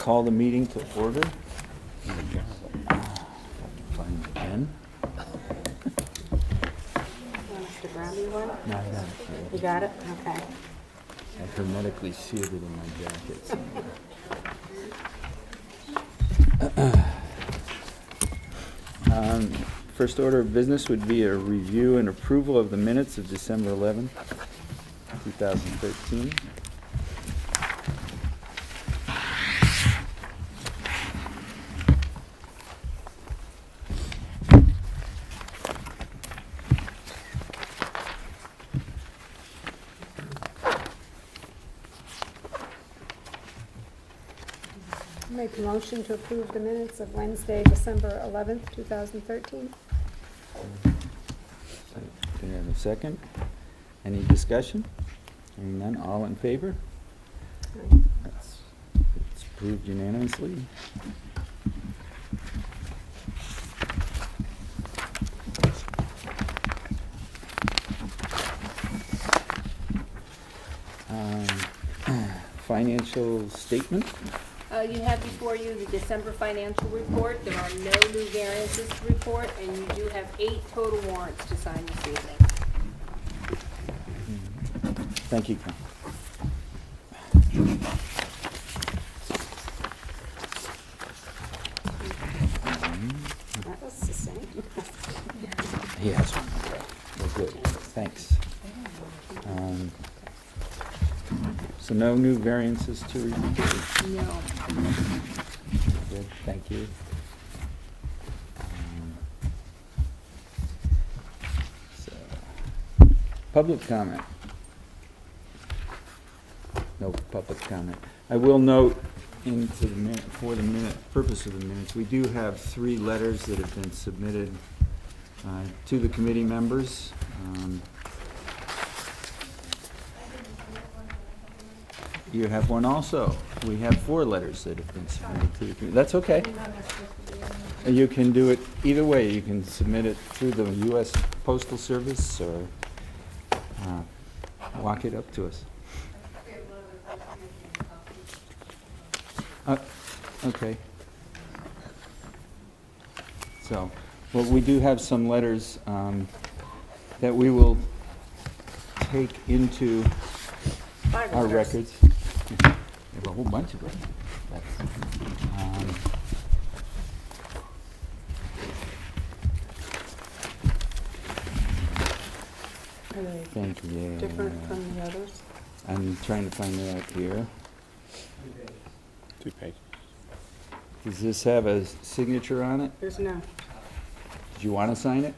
call the meeting to order. Find the pen. Want us to grab you one? No, I got it. You got it? Okay. I hermetically sealed it in my jacket somewhere. First order of business would be a review and approval of the minutes of December 11th, 2013. Make a motion to approve the minutes of Wednesday, December 11th, 2013. Can I have a second? Any discussion? Hearing none, all in favor? It's approved unanimously. Financial statement. You have before you the December financial report. There are no new variances to report, and you do have 8 total warrants to sign this evening. Thank you, Ken. That was the same. He has one. Well, good. Thanks. So no new variances to report? No. Good, thank you. So, public comment. No public comment. I will note into the minute, for the minute purpose of the minutes, we do have 3 letters that have been submitted to the committee members. You have one also. We have 4 letters that have been submitted to the committee. That's okay. You can do it either way. You can submit it through the U.S. Postal Service or walk it up to us. Okay. So, well, we do have some letters that we will take into 5 our letters. records. We have a whole bunch of them. Are they Thank you. Yeah. different from the others? I'm trying to find it out here. 2 pages. Does this have a signature on it? There's no. Do you want to sign it?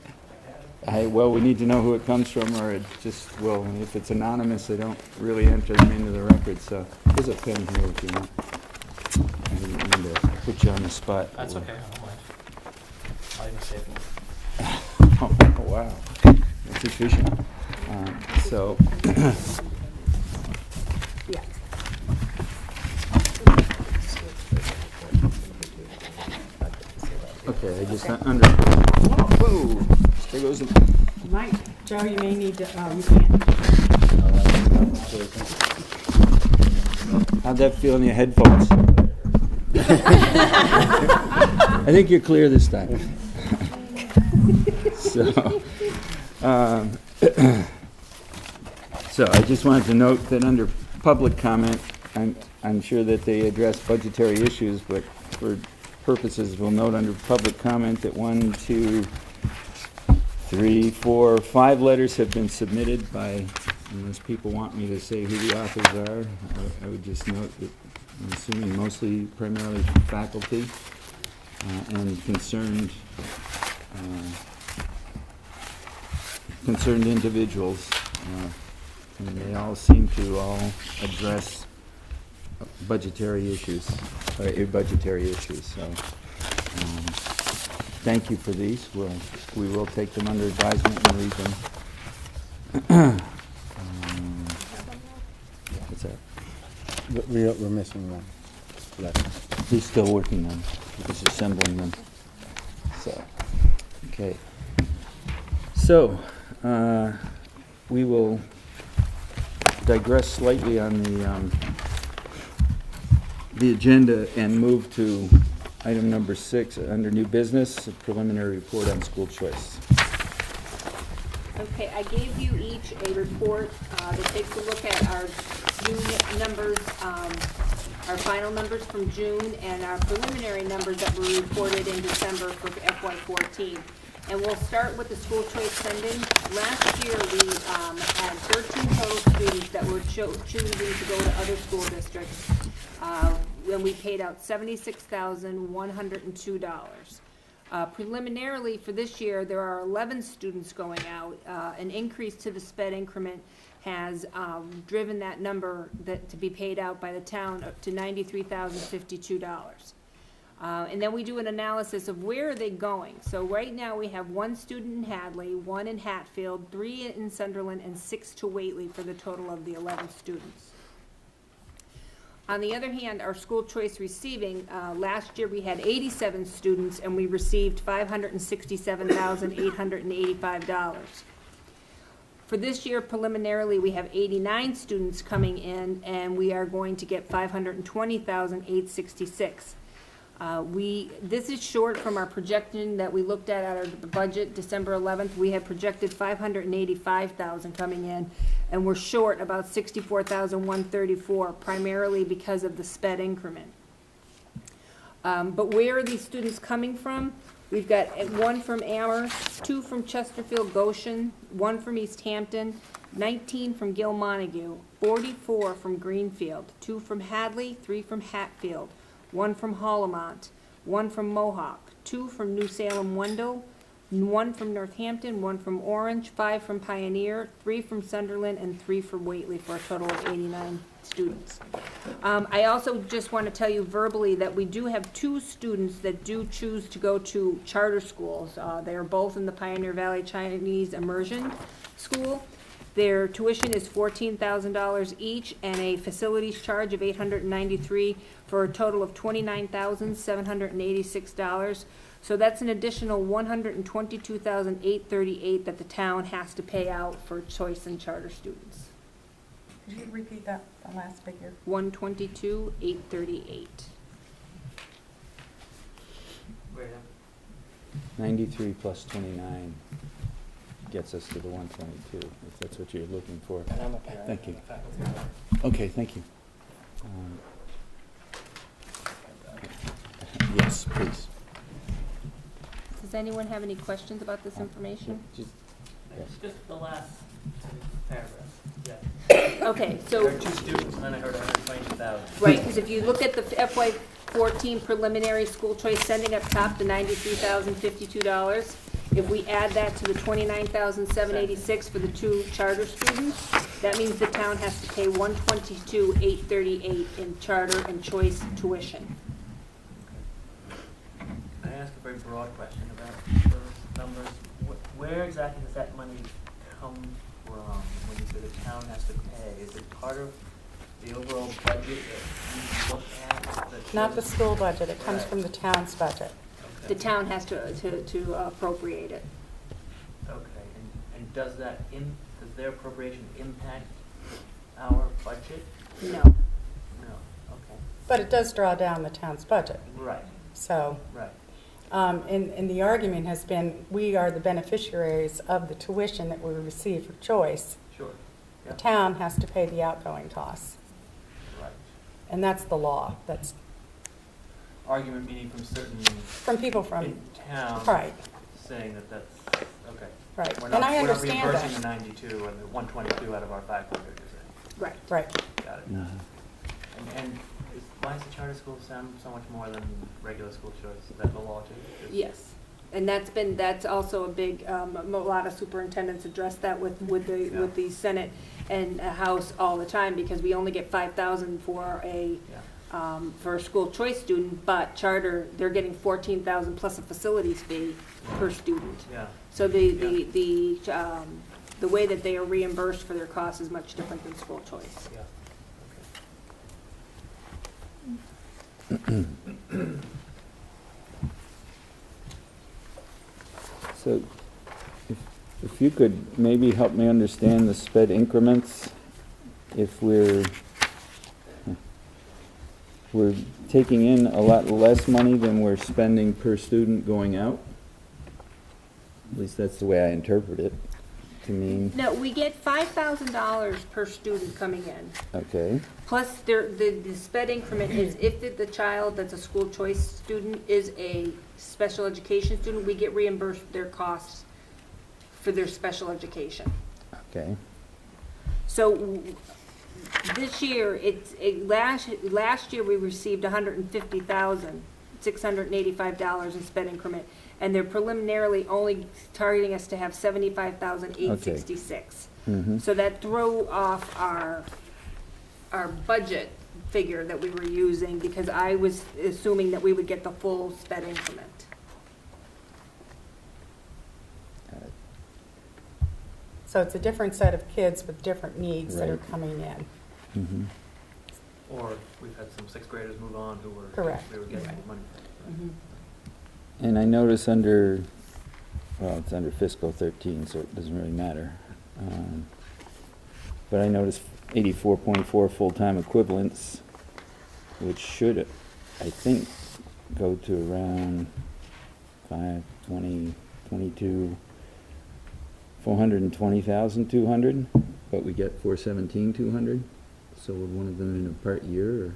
Well, we need to know who it comes from, or it just will. If it's anonymous, they don't really enter them into the record. So there's a pen here if you want. I didn't mean to put you on the spot. That's okay, I don't mind. I'll even save it. Oh, wow. That's efficient. So, Yeah. okay, I just under. Whoa! There goes the. Mike, Joe, you may need to, you can't. How'd that feel in your headphones? I think you're clear this time. So I just wanted to note that under public comment, I'm sure that they address budgetary issues, but for purposes, we'll note under public comment that 1, 2, 3, 4, 5 letters have been submitted by, unless people want me to say who the authors are, I would just note that I'm assuming mostly primarily faculty and concerned individuals, and they all seem to address budgetary issues. So, thank you for these. We will take them under advisement and read them. What's that? We're missing one. Letter. He's still working on disassembling them. So, okay. So, we will digress slightly on the the agenda and move to item number 6, under new business, a preliminary report on school choice. Okay, I gave you each a report that takes a look at our June numbers, our final numbers from June, and our preliminary numbers that were reported in December for FY14. And we'll start with the school choice spending. Last year, we had 13 total students that were choosing to go to other school districts, when we paid out $76,102. Preliminarily for this year, there are 11 students going out. An increase to the sped increment has driven that number to be paid out by the town up to $93,052. And then we do an analysis of where are they going. So right now we have 1 student in Hadley, 1 in Hatfield, 3 in Sunderland, and 6 to Whately for the total of the 11 students. On the other hand, our school choice receiving, last year we had 87 students and we received $567,885. For this year, preliminarily, we have 89 students coming in and we are going to get $520,866. This is short from our projection that we looked at our budget December 11th. We had projected $585,000 coming in, and we're short about $64,134, primarily because of the sped increment. But where are these students coming from? We've got 1 from Amherst, 2 from Chesterfield Goshen, 1 from East Hampton, 19 from Gil Montague, 44 from Greenfield, 2 from Hadley, 3 from Hatfield, 1 from Hollamont, 1 from Mohawk, 2 from New Salem Wendell, 1 from Northampton, 1 from Orange, 5 from Pioneer, 3 from Sunderland, and 3 from Whately, for a total of 89 students. I also just want to tell you verbally that we do have 2 students that do choose to go to charter schools. They are both in the Pioneer Valley Chinese Immersion School. Their tuition is $14,000 each and a facilities charge of $893 for a total of $29,786. So that's an additional $122,838 that the town has to pay out for choice and charter students. Could you repeat that, the last figure? $122,838. 93 plus 29 gets us to the 122, if that's what you're looking for. And I'm a parent. Thank you. I'm a faculty member. Okay, thank you. Yes, please. Does anyone have any questions about this information? Just- yes. Just the last paragraph, yeah. Okay, There so, are 2 students, and then I heard 122,000. right, because if you look at the FY14 preliminary school choice sending up top to $93,052, if we add that to the $29,786 for the 2 charter students, that means the town has to pay $122,838 in charter and choice tuition. I ask a very broad question about those numbers. Where exactly does that money come from when you say the town has to pay? Is it part of the overall budget that you look at? Not the school budget, it comes Right. from the town's budget. The town has to appropriate it. Okay, and does their appropriation impact our budget? No. No, okay. But it does draw down the town's budget. Right, So, right. and the argument has been, we are the beneficiaries of the tuition that we receive for choice. Sure, The yeah, town has to pay the outgoing costs. right. And that's the law. That's Argument meaning from certain from people from, in town right, saying that that's, okay. right. We're And not, I we're not understand reimbursing the that. 92 and the 122 out of our 500, you're Right. Right. saying. Got it. Mhm. And why is the charter school sound so much more than regular school choice? Is that the law too? Yes. And that's also a big, a lot of superintendents address that with the Senate and House all the time, because we only get $5,000 for a school choice student, but charter, they're getting $14,000 plus a facilities fee per student. Yeah. So the way that they are reimbursed for their costs is much different than school choice. Yeah. So if you could maybe help me understand the sped increments, if we're we're taking in a lot less money than we're spending per student going out. At least that's the way I interpret it, to mean, No, we get $5,000 per student coming in. okay, Plus, the sped increment is if the child that's a school choice student is a special education student, we get reimbursed their costs for their special education. okay, So this year, last year we received $150,685 in sped increment, and they're preliminarily only targeting us to have $75,866. mm-hmm, So that threw off our budget figure that we were using, because I was assuming that we would get the full sped increment. So it's a different set of kids with different needs that are Right. coming in. mm-hmm. Or we've had some sixth graders move on who were, Correct. they were getting money. And I notice under, well, it's under fiscal 13, so it doesn't really matter. But I notice 84.4 full-time equivalents, which should, I think, go to around 420,200, but we get 417,200. So would one of them in a part year, or?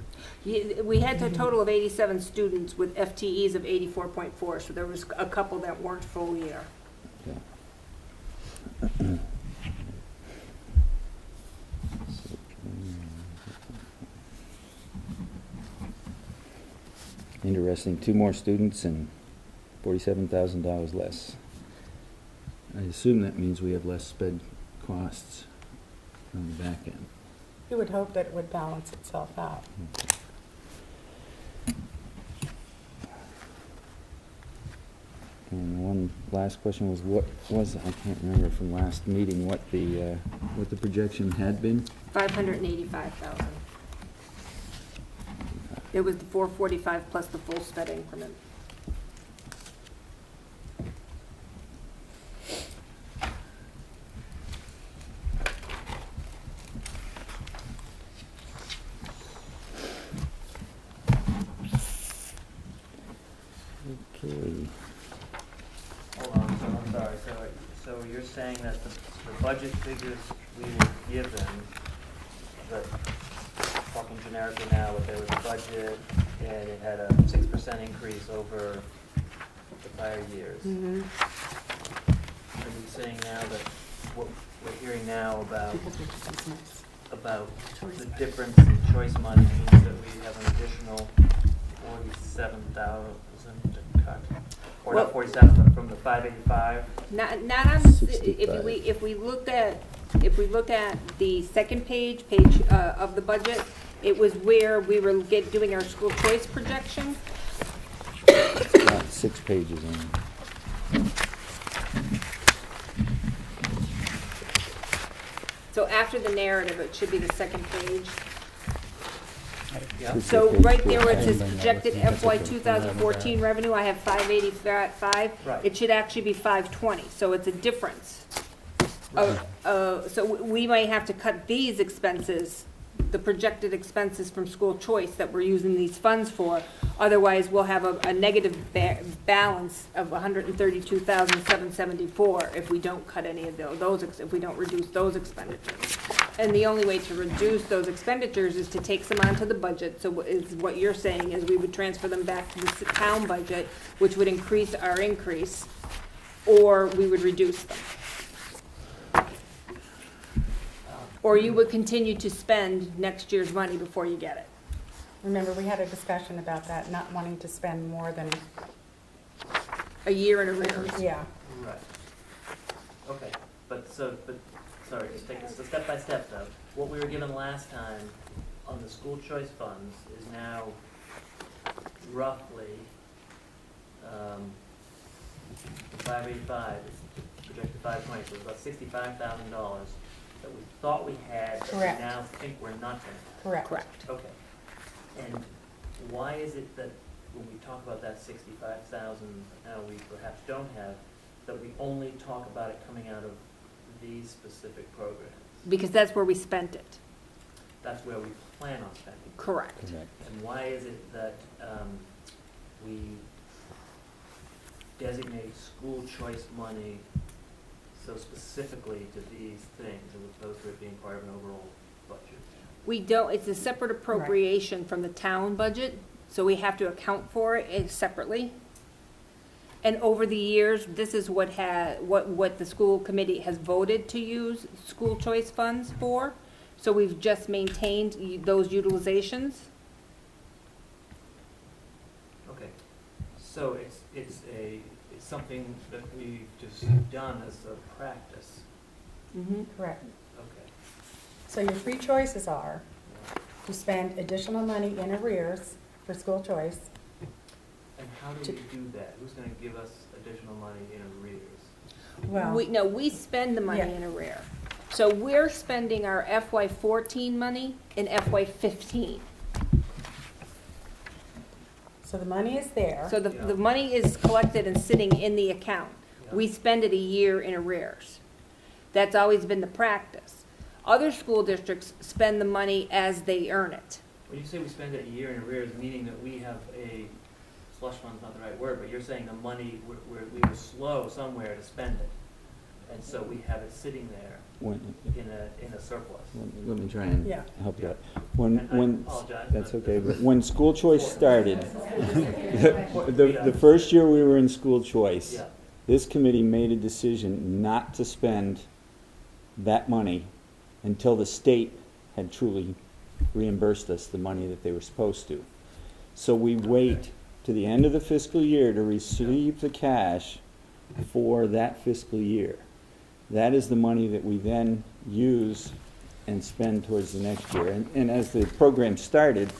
We had a total of 87 students with FTEs of 84.4, so there was a couple that weren't full year. Yeah. Interesting, 2 more students and $47,000 less. I assume that means we have less sped costs on the back end. You would hope that it would balance itself out. And one last question was, what was, I can't remember from last meeting, what the projection had been? 585,000. It was the 445 plus the full sped increment. Okay. Hold on, so I'm sorry, so you're saying that the budget figures we were given, that, talking generically now, that there was a budget and it had a 6% increase over the prior years. Mm-hmm. Are you saying now that what we're hearing now about the difference in choice money means that we have an additional 47,000 to cut? Or not 47, but from the 585? Not on, if 65. we look at the second page of the budget, it was where we were doing our school choice projection. About 6 pages on. So after the narrative, it should be the second page. Yeah. So right there where it says projected FY 2014 revenue, I have 585. Right. It should actually be 520, so it's a difference. So we might have to cut these expenses, the projected expenses from school choice that we're using these funds for. Otherwise, we'll have a negative balance of $132,774 if we don't cut any of those, if we don't reduce those expenditures. And the only way to reduce those expenditures is to take some onto the budget. So is what you're saying is we would transfer them back to the town budget, which would increase our increase, or we would reduce them. Or you would continue to spend next year's money before you get it. Remember, we had a discussion about that, not wanting to spend more than, A year in arrears. yeah. Right. Okay, sorry, just take this step by step though. What we were given last time on the school choice funds is now roughly, 585, it's projected 520, so it's about $65,000 that we thought we had, that Correct. we now think we're not gonna have. Correct. Correct. Okay. And why is it that when we talk about that 65,000 now we perhaps don't have, that we only talk about it coming out of these specific programs? Because that's where we spent it. That's where we plan on spending. Correct. Correct. And why is it that we designate school choice money so specifically to these things as opposed to it being part of an overall budget? We don't, it's a separate appropriation from the town budget, so we have to account for it separately. And over the years, this is what the school committee has voted to use school choice funds for. So we've just maintained those utilizations. Okay, so it's something that we've just done as a practice. Correct. Okay. So your three choices are to spend additional money in arrears for school choice. And how do we do that? Who's gonna give us additional money in arrears? Well, We spend the money Yeah. in arrear. So we're spending our FY14 money in FY15. so the money is there. So the Yeah. money is collected and sitting in the account. Yeah. We spend it a year in arrears. That's always been the practice. Other school districts spend the money as they earn it. When you say we spend it a year in arrears, meaning that we have a, slush fund's not the right word, but you're saying the money, we were slow somewhere to spend it. And so we have it sitting there in a surplus. Let me try and Yeah. help you out. And I When, apologize. that's but- okay, but when school choice started, the first year we were in school choice, Yeah, this committee made a decision not to spend that money until the state had truly reimbursed us the money that they were supposed to. So we wait to the end of the fiscal year to receive the cash for that fiscal year. That is the money that we then use and spend towards the next year. And as the program started,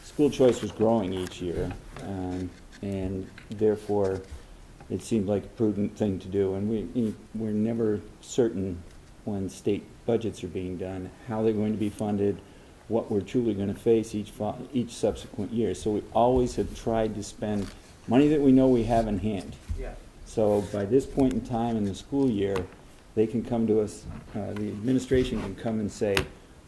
school choice was growing each year, and therefore it seemed like a prudent thing to do. And we're never certain when state budgets are being done, how they're going to be funded, what we're truly going to face each subsequent year. So we always have tried to spend money that we know we have in hand. yeah. So by this point in time in the school year, they can come to us, the administration can come and say,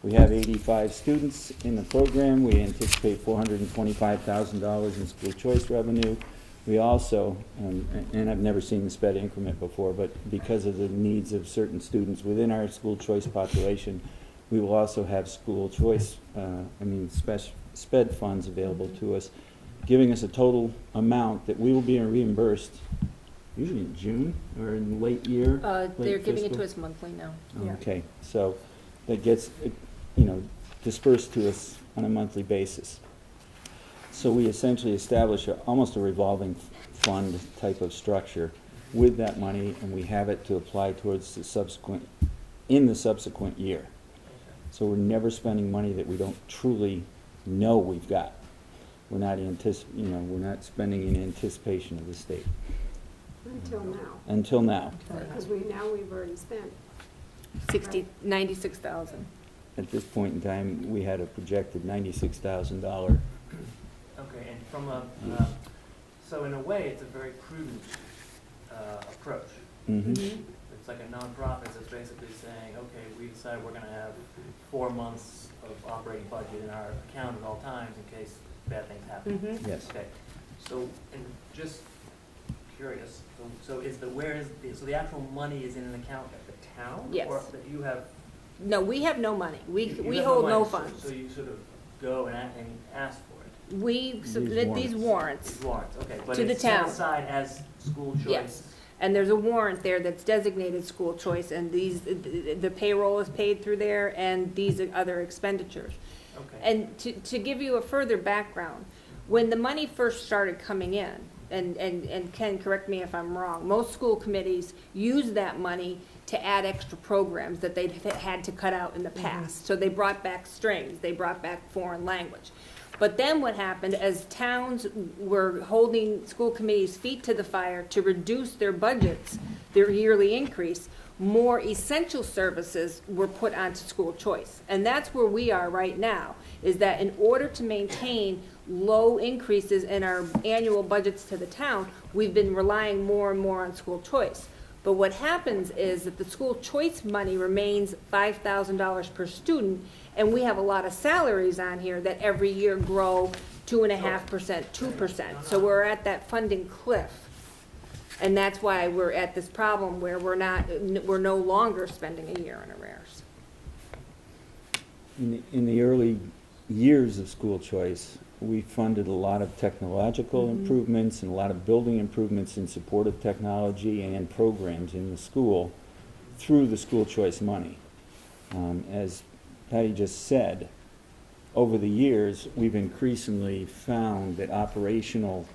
we have 85 students in the program, we anticipate $425,000 in school choice revenue. We also, and I've never seen the sped increment before, but because of the needs of certain students within our school choice population, we will also have school choice, sped funds available to us, giving us a total amount that we will be reimbursed usually in June or in late year. They're late giving it fiscal? to us monthly now. Yeah. Okay, so that gets, dispersed to us on a monthly basis. So we essentially establish almost a revolving fund type of structure with that money, and we have it to apply towards the subsequent year. So we're never spending money that we don't truly know we've got. We're not we're not spending in anticipation of the state Until now, until now. because we've already spent. 96,000. At this point in time, we had a projected $96,000. Okay, and from so in a way, it's a very prudent approach. Mm-hmm. It's like a nonprofit that's basically saying, okay, we decide we're gonna have 4 months of operating budget in our account at all times in case bad things happen. Mhm. Yes. Okay, so, and just curious, so so the actual money is in an account at the town? Yes. Or that you have? No, we have no money. We you have hold no money, so- funds. So you sort of go and ask for it? We submit these warrants, These warrants, okay, but To the it's set town. aside as school choice? Yes. And there's a warrant there that's designated school choice, and the payroll is paid through there, and these are other expenditures. Okay. And to give you a further background, when the money first started coming in, and Ken, correct me if I'm wrong, most school committees use that money to add extra programs that they'd had to cut out in the past. So they brought back strings, they brought back foreign language. But then what happened, as towns were holding school committees' feet to the fire to reduce their budgets, their yearly increase, more essential services were put onto school choice. And that's where we are right now, is that in order to maintain low increases in our annual budgets to the town, we've been relying more and more on school choice. But what happens is that the school choice money remains $5,000 per student, And we have a lot of salaries on here that every year grow 2.5%, 2%. So we're at that funding cliff. And that's why we're at this problem where we're no longer spending a year in arrears. In the early years of school choice, we funded a lot of technological improvements and a lot of building improvements in support of technology and programs in the school through the school choice money. As Patty just said, over the years, we've increasingly found that operational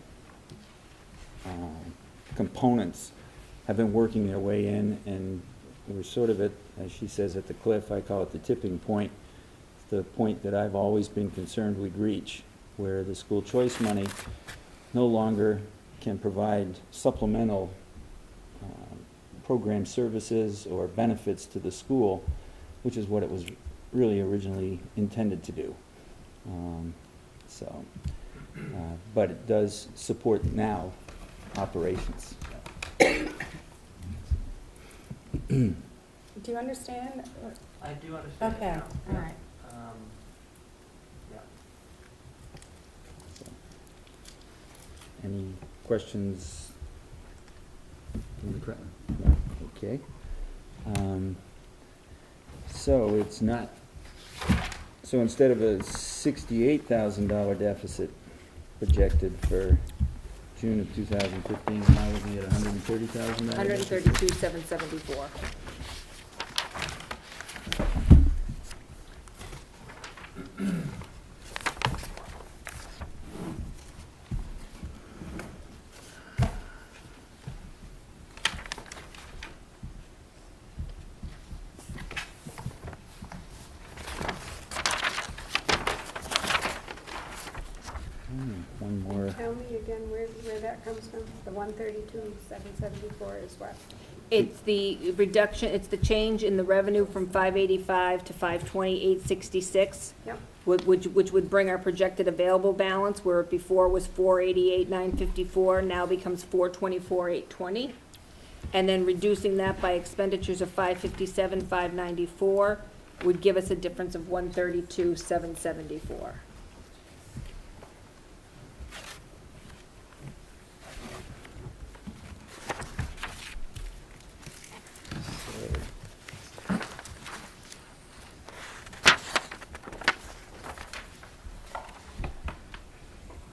components have been working their way in, and we're sort of at, as she says, at the cliff. I call it the tipping point, the point that I've always been concerned we'd reach, where the school choice money no longer can provide supplemental program services or benefits to the school, which is what it was really originally intended to do. But it does support now operations. Do you understand? I do understand. Okay, now. all right. Yeah. Any questions from the crowd? Okay. So it's not, so instead of a $68,000 deficit projected for June of 2015, now we'll be at $130,000? 132,774. One more. Tell me again where that comes from? The 132,774 is what? It's the reduction, it's the change in the revenue from 585 to 520,866. Yep. Which would bring our projected available balance, where it before was 488,954, now becomes 424,820. And then reducing that by expenditures of 557,594 would give us a difference of 132,774.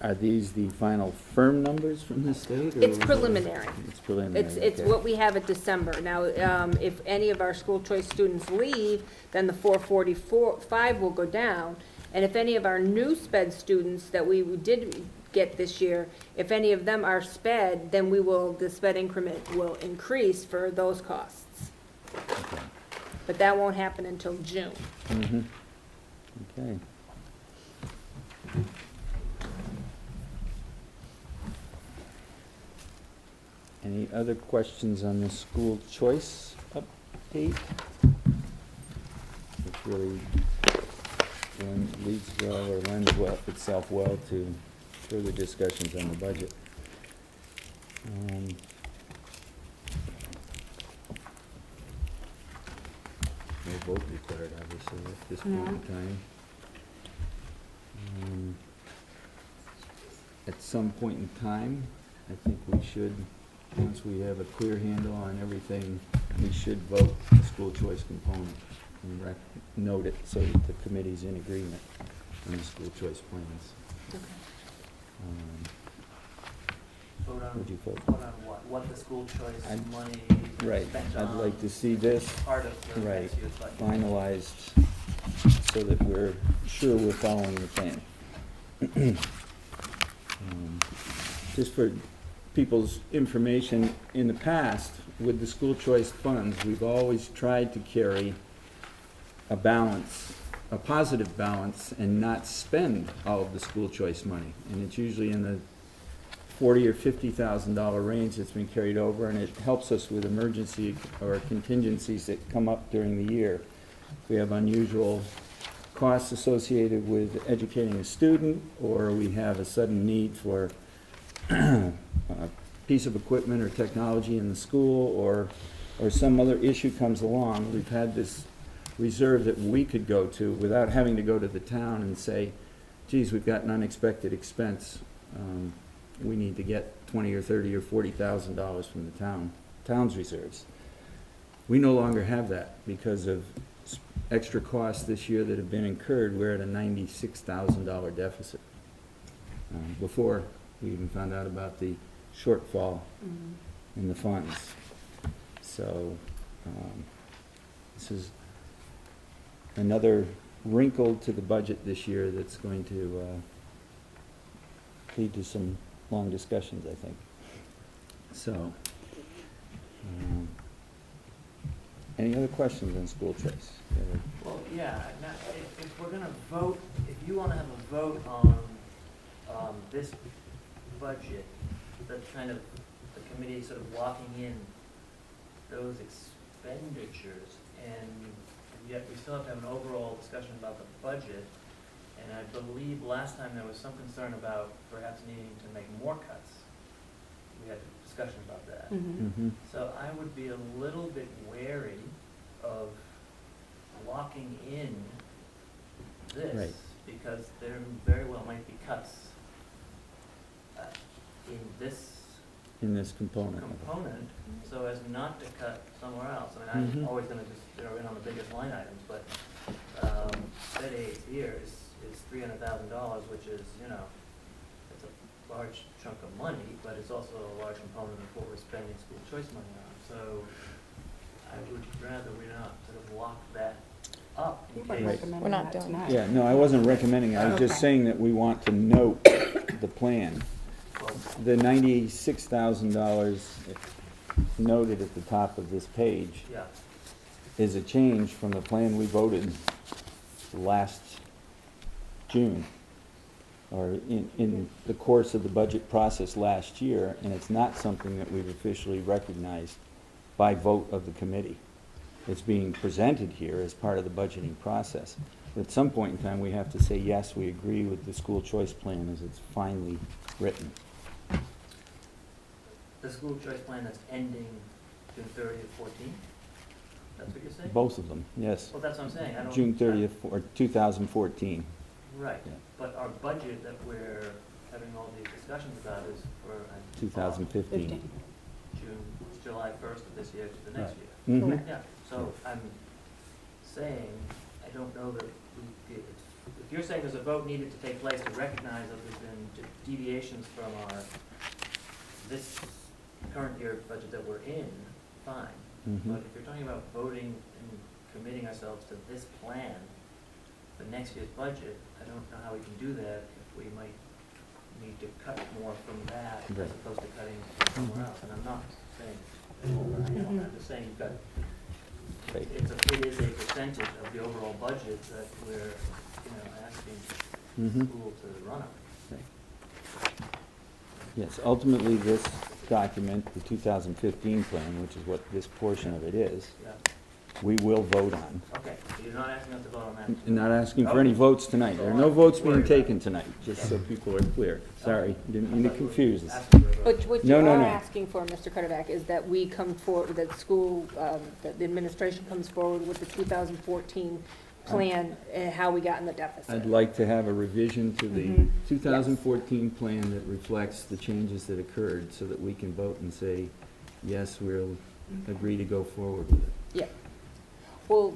Are these the final firm numbers from the state? Or It's preliminary. It's preliminary. It's okay. what we have at December. Now, if any of our school choice students leave, then the 445 will go down. And if any of our new sped students that we did get this year, if any of them are sped, then the sped increment will increase for those costs. Okay. But that won't happen until June. Mm-hmm. Okay. Any other questions on the school choice update? Which really leads well or lends itself well to further discussions on the budget. No vote required, obviously, at this point in time. At some point in time, I think we should, once we have a clear handle on everything, we should vote the school choice component and note it so that the committee's in agreement on the school choice plans. Vote on, Would you vote? vote on what? What the school choice I'd- money Right, spent I'd on like to see this part of the right, next year's budget. finalized so that we're sure we're following the plan. Just for people's information, in the past, with the school choice funds, we've always tried to carry a balance, a positive balance, and not spend all of the school choice money. And it's usually in the $40,000 or $50,000 range that's been carried over, and it helps us with emergency or contingencies that come up during the year. If we have unusual costs associated with educating a student, or we have a sudden need for a piece of equipment or technology in the school, or some other issue comes along, we've had this reserve that we could go to without having to go to the town and say, geez, we've got an unexpected expense. We need to get $20 or $30 or $40,000 from the town's reserves. We no longer have that because of extra costs this year that have been incurred. We're at a $96,000 deficit. Before we even found out about the shortfall in the funds. So this is another wrinkle to the budget this year that's going to lead to some long discussions, I think. So, any other questions on school choice? Well, yeah, now, if we're gonna vote, if you wanna have a vote on, this budget, that's kind of the committee sort of locking in those expenditures, and yet we still have to have an overall discussion about the budget, and I believe last time there was some concern about perhaps needing to make more cuts. We had a discussion about that. Mm-hmm. So I would be a little bit wary of locking in this, Right. because there very well might be cuts in this component. so as not to cut somewhere else. I mean, I'm Mhm. always gonna just zero in on the biggest line items, but Bed aid here is $300,000, which is, you know, it's a large chunk of money, but it's also a large component of what we're spending school choice money on. So I would rather we not sort of lock that up in You weren't case. recommending We're not that doing tonight. Yeah, no, I wasn't recommending it. I was just Okay. saying that we want to note the plan. Well, The $96,000 noted at the top of this page yeah, is a change from the plan we voted last June, or in the course of the budget process last year, and it's not something that we've officially recognized by vote of the committee. It's being presented here as part of the budgeting process. But at some point in time, we have to say, yes, we agree with the school choice plan as it's finally written. the school choice plan that's ending June 30th, 14? That's what you're saying? Both of them, yes. Well, that's what I'm saying. I don't. June 30th, or 2014. Right, Yeah. but our budget that we're having all these discussions about is for 2015. July 1st of this year to the next Right. year. Mhm. Correct. Yeah, so I'm saying, I don't know that if you're saying there's a vote needed to take place to recognize that there's been deviations from this current year budget that we're in, fine. Mhm. But if you're talking about voting and committing ourselves to this plan for next year's budget, I don't know how we can do that if we might need to cut more from that Right. as opposed to cutting somewhere else. And I'm not saying, I'm just saying you've got, Right. it is a percentage of the overall budget that we're, asking Mhm. school to run on. Yes, ultimately, this document, the 2015 plan, which is what this portion of it is, Yeah, we will vote on. okay, so you're not asking us to vote on that? I'm not asking for any votes tonight. There are no votes being taken tonight, just so people are clear. Sorry, didn't mean to confuse us. Asking for a vote. But what No, you no, are no. asking for, Mr. Cuddeback, is that we come forward, that school, that the administration comes forward with the 2014 plan and how we got in the deficit. I'd like to have a revision to the Mhm. 2014 plan that reflects the changes that occurred, so that we can vote and say, yes, we'll agree to go forward with it. Yeah. Well,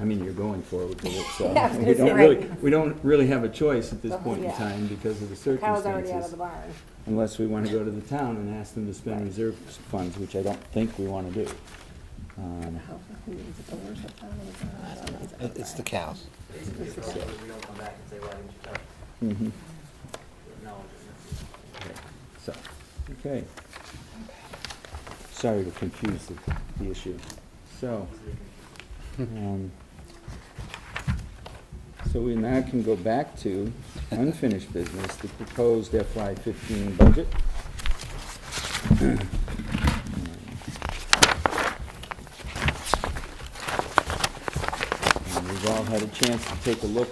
I mean, you're going forward with it, so Yeah, I was we gonna don't say, really, right. we don't really have a choice at this Uh-huh, point in yeah. time because of the cow's already out of circumstances. the barn. Unless we want to go to the town and ask them to spend Right. reserve funds, which I don't think we want to do. It's the cows. Basically, it's also we don't come back and say, why didn't you cut it? Mhm. Acknowledge it. Okay. So, okay. Sorry to confuse the issue. So, so we now can go back to unfinished business, the proposed FY15 budget. And we've all had a chance to take a look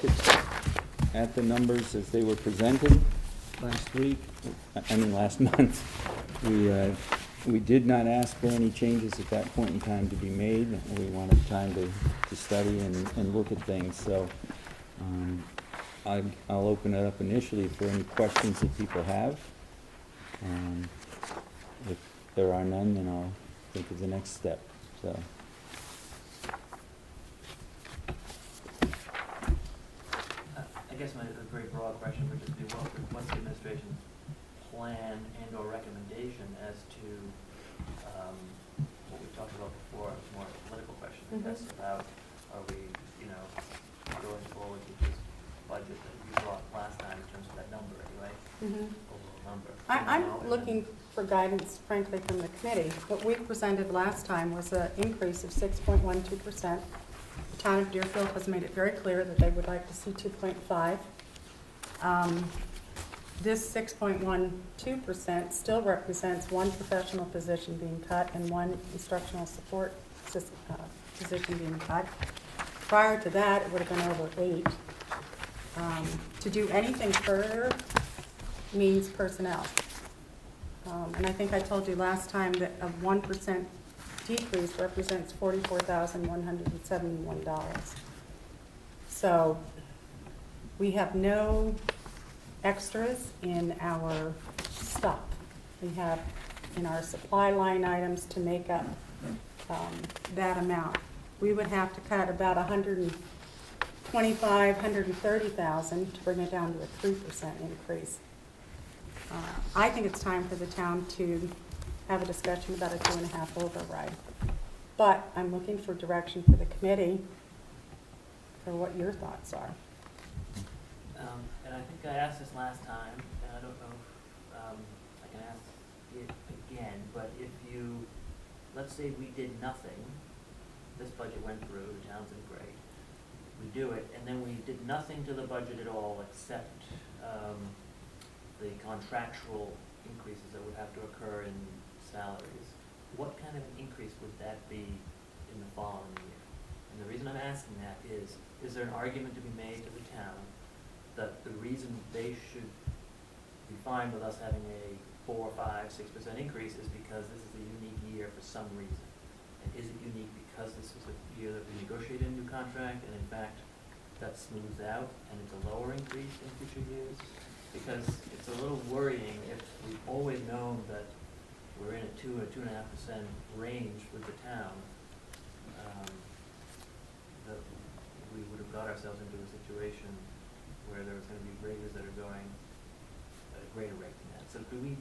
at the numbers as they were presented last week, last month. We we did not ask for any changes at that point in time to be made. We wanted time to study and look at things, so I'll open it up initially for any questions that people have. If there are none, then I'll think of the next step, so. I guess my a very broad question would just be, what's the administration's plan and/or recommendation as to what we talked about before, more of a political question, I guess, about are we, going forward with this budget that you brought last time in terms of that number, anyway, overall number. I'm looking for guidance, frankly, from the committee. What we presented last time was an increase of 6.12%. The town of Deerfield has made it very clear that they would like to see 2.5. This 6.12% still represents one professional position being cut and one instructional support position being cut. Prior to that, it would have been over 8. To do anything further means personnel. And I think I told you last time that a 1% decrease represents $44,171. So we have no extras in our stuff. We have in our supply line items to make up that amount. We would have to cut about $125,000, $130,000 to bring it down to a 3% increase. I think it's time for the town to have a discussion about a 2.5 override. But I'm looking for direction for the committee for what your thoughts are. And I think I asked this last time, and I don't know if I can ask it again, but if let's say we did nothing, this budget went through, the town's in great, we do it, and then we did nothing to the budget at all except the contractual increases that would have to occur in salaries, what kind of an increase would that be in the following year? And the reason I'm asking that is there an argument to be made to the town that the reason they should be fine with us having a 4, 5, 6% increase is because this is a unique year for some reason? And is it unique because this was a year that we negotiated a new contract and in fact that smooths out and it's a lower increase in future years? Because it's a little worrying if we've always known that we're in a 2 or 2.5% range with the town, that we would have got ourselves into a situation where there was going to be raises that are going at a greater rate than that. So do we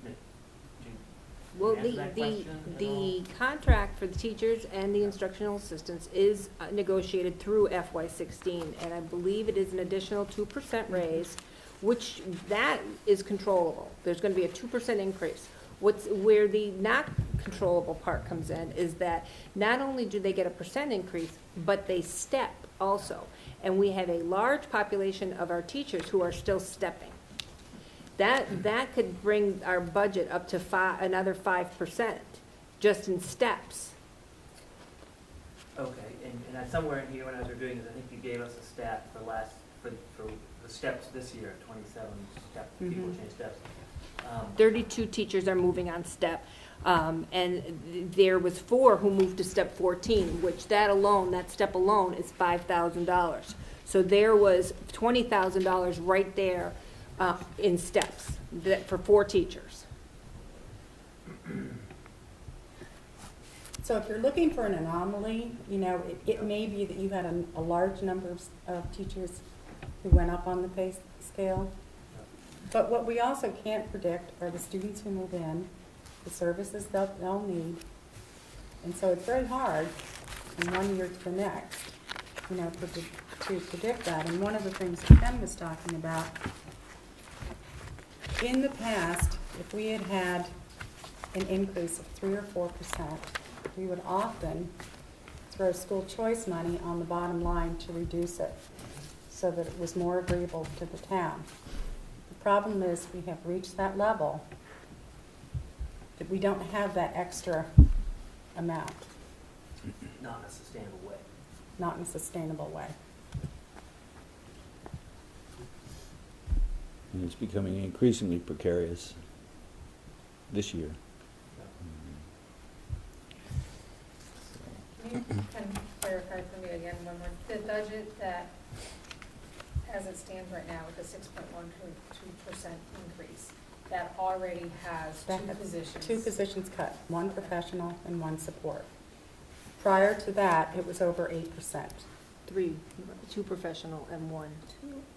Well, answer that question at all? the contract for the teachers and the instructional assistants is negotiated through FY16, and I believe it is an additional 2% raise, which that is controllable. There's going to be a 2% increase. Where the not controllable part comes in is that not only do they get a % increase, but they step also. And we have a large population of our teachers who are still stepping. That could bring our budget up to another 5% just in steps. Okay, and somewhere in here when I was reviewing this, I think you gave us a stat for the steps this year, 27 steps, people change steps. 32 teachers are moving on step, and there was 4 who moved to step 14, which that step alone is $5,000. So there was $20,000 right there in steps for 4 teachers. So if you're looking for an anomaly, it may be that you had a large number of teachers who went up on the pay scale. But what we also can't predict are the students who move in, the services they'll need. And so it's very hard from one year to the next, to predict that. And one of the things that Ken was talking about, in the past, if we had had an increase of 3 or 4%, we would often throw school choice money on the bottom line to reduce it so that it was more agreeable to the town. The problem is we have reached that level that we don't have that extra amount. Not in a sustainable way. Not in a sustainable way. And it's becoming increasingly precarious this year. can clarify for me again, one more, the budget that, as it stands right now with the 6.12% increase, that already has That two has positions. 2 positions cut, 1 professional and 1 support. Prior to that, it was over 8%. 2 professional and 1.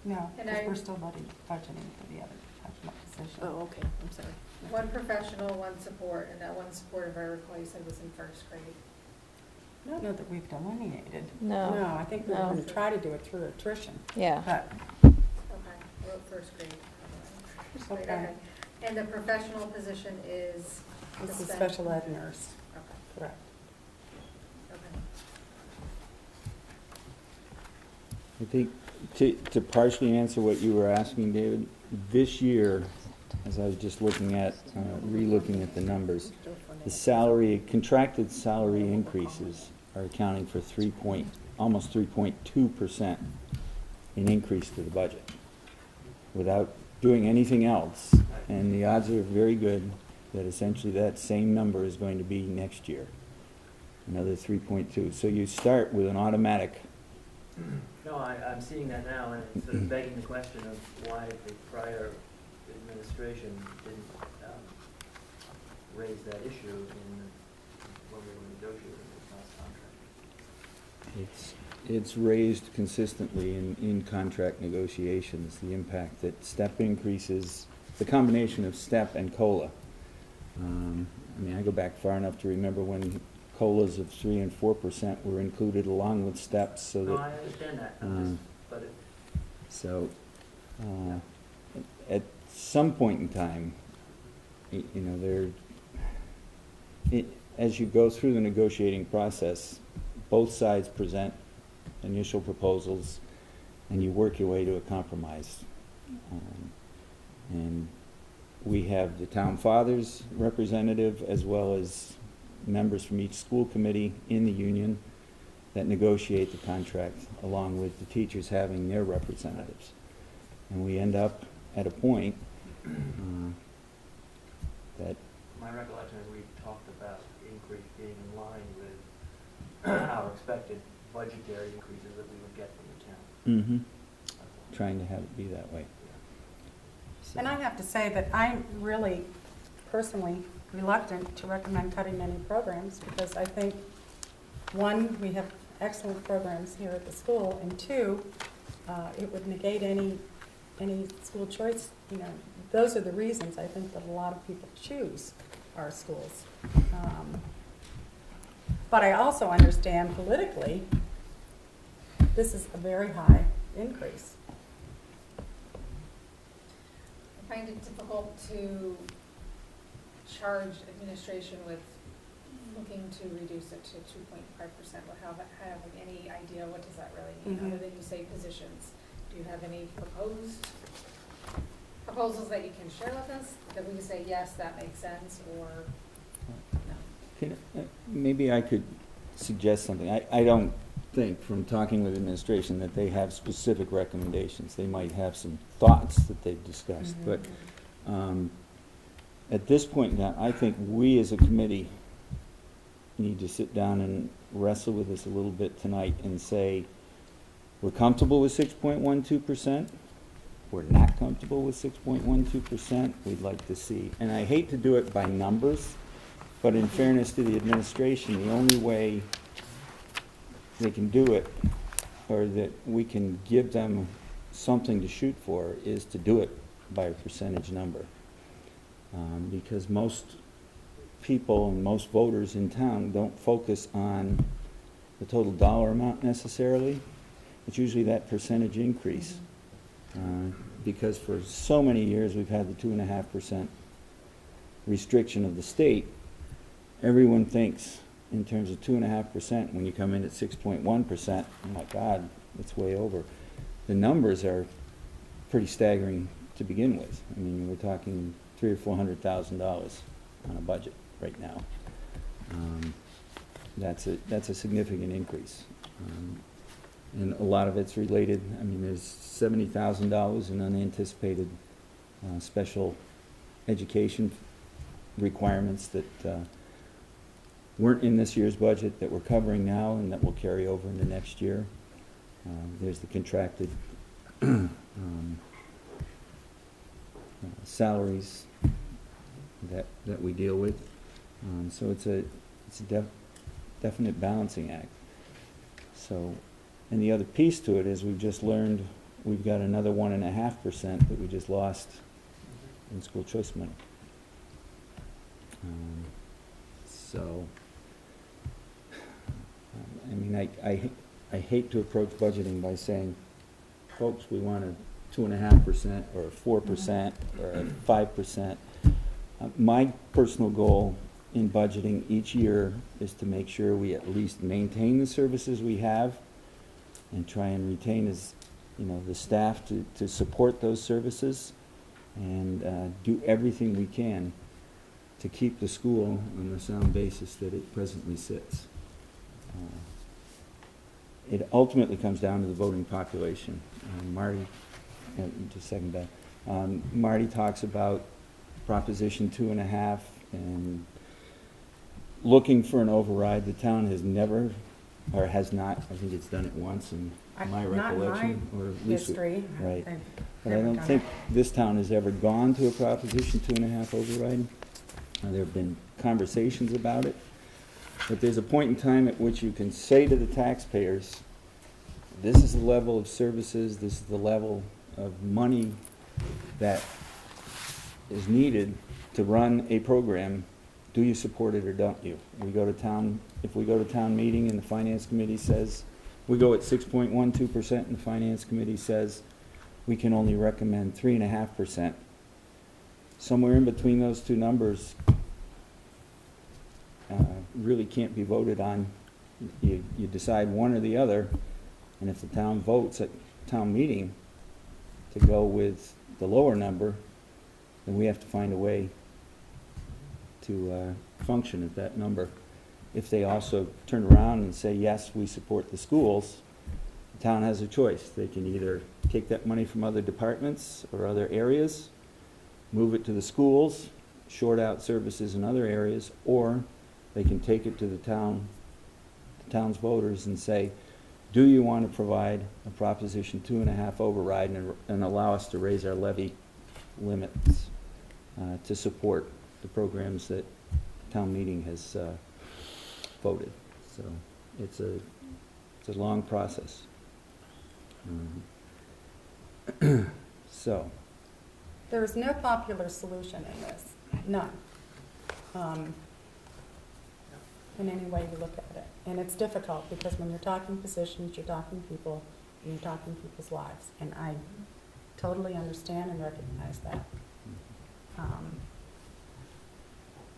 No, And because I- we're still budgeting for the other professional position. Oh, okay, I'm sorry. One professional, one support, and that one support, if I recall, you said was in first grade. I don't know that we've delineated. No. No, I think we're No. going to try to do it through attrition. Yeah. But Okay, well, first grade. First grade, Okay. And the professional position is? it's a sped- special ed nurse, Okay, correct. okay. I think to partially answer what you were asking, David, this year, as I was just looking at, re-looking at the numbers, the salary, contracted salary increases are accounting for almost 3.2% in increase to the budget without doing anything else. And the odds are very good that essentially that same number is going to be next year, another 3.2. So you start with an automatic. No, I'm seeing that now, and it's sort of begging the question of why the prior administration didn't raise that issue when we were negotiating the last contract. It's raised consistently in contract negotiations, the impact that step increases, the combination of step and COLA. I mean, I go back far enough to remember when COLAs of 3 and 4% were included along with steps, so No, that, I understand that, I'm just, but it, so, at some point in time, you know, as you go through the negotiating process, both sides present initial proposals, and you work your way to a compromise. And we have the town fathers representative as well as members from each school committee in the union that negotiate the contract along with the teachers having their representatives. And we end up at a point that my recollection is we talked about increase being in line with our expected budgetary increases that we would get from the town. trying to have it be that way. So- And I have to say that I'm really personally reluctant to recommend cutting any programs because I think, one, we have excellent programs here at the school, and two, it would negate any school choice. You know, those are the reasons I think that a lot of people choose our schools. But I also understand politically, this is a very high increase. I find it difficult to charge administration with looking to reduce it to 2.5% without having any idea what does that really mean, Mhm. other than you say positions. Do you have any proposals that you can share with us, that we can say, yes, that makes sense, or no? Maybe I could suggest something. I don't think from talking with administration that they have specific recommendations. They might have some thoughts that they've discussed, but at this point now, I think we as a committee need to sit down and wrestle with this a little bit tonight and say, we're comfortable with 6.12%. We're not comfortable with 6.12%. We'd like to see, and I hate to do it by numbers, but in fairness to the administration, the only way they can do it, or that we can give them something to shoot for, is to do it by a percentage number. Because most people and most voters in town don't focus on the total dollar amount necessarily. It's usually that percentage increase. Because for so many years we've had the 2.5% restriction of the state. Everyone thinks in terms of 2.5%. When you come in at 6.1%, oh my God, it's way over. The numbers are pretty staggering to begin with. I mean, we're talking $300,000 or $400,000 on a budget right now. That's a significant increase. And a lot of it's related, I mean, there's $70,000 in unanticipated special education requirements that weren't in this year's budget that we're covering now and that will carry over into next year. There's the contracted salaries that we deal with. So it's a definite balancing act. So, and the other piece to it is we've just learned we've got another 1.5% that we just lost in school choice money. So, I mean, I hate to approach budgeting by saying, folks, we want a 2.5% or a 4% or a 5%. My personal goal in budgeting each year is to make sure we at least maintain the services we have and try and retain the staff to support those services and do everything we can to keep the school on the sound basis that it presently sits. It ultimately comes down to the voting population. Marty, just a second back. Marty talks about Proposition 2.5 and looking for an override. The town has never, or has not, I think it's done it once in my recollection. Not or at in least my history. Right. I've But I never don't done think it. this town has ever gone to a Proposition 2.5 override. There have been conversations about it. But there's a point in time at which you can say to the taxpayers, this is the level of services, this is the level of money that is needed to run a program. Do you support it or don't you? We go to town, if we go to town meeting and the finance committee says, we go at 6.12% and the finance committee says we can only recommend 3.5%. Somewhere in between those two numbers really can't be voted on. You decide one or the other, and if the town votes at town meeting to go with the lower number, then we have to find a way to function at that number. If they also turn around and say, yes, we support the schools, the town has a choice. They can either take that money from other departments or other areas, move it to the schools, short out services in other areas, or they can take it to the town's voters and say, do you want to provide a Proposition 2.5 override and allow us to raise our levy limits to support the programs that town meeting has voted. So it's a long process. So. There is no popular solution in this, none. In any way you look at it. And it's difficult because when you're talking positions, you're talking people, and you're talking people's lives. And I totally understand and recognize that.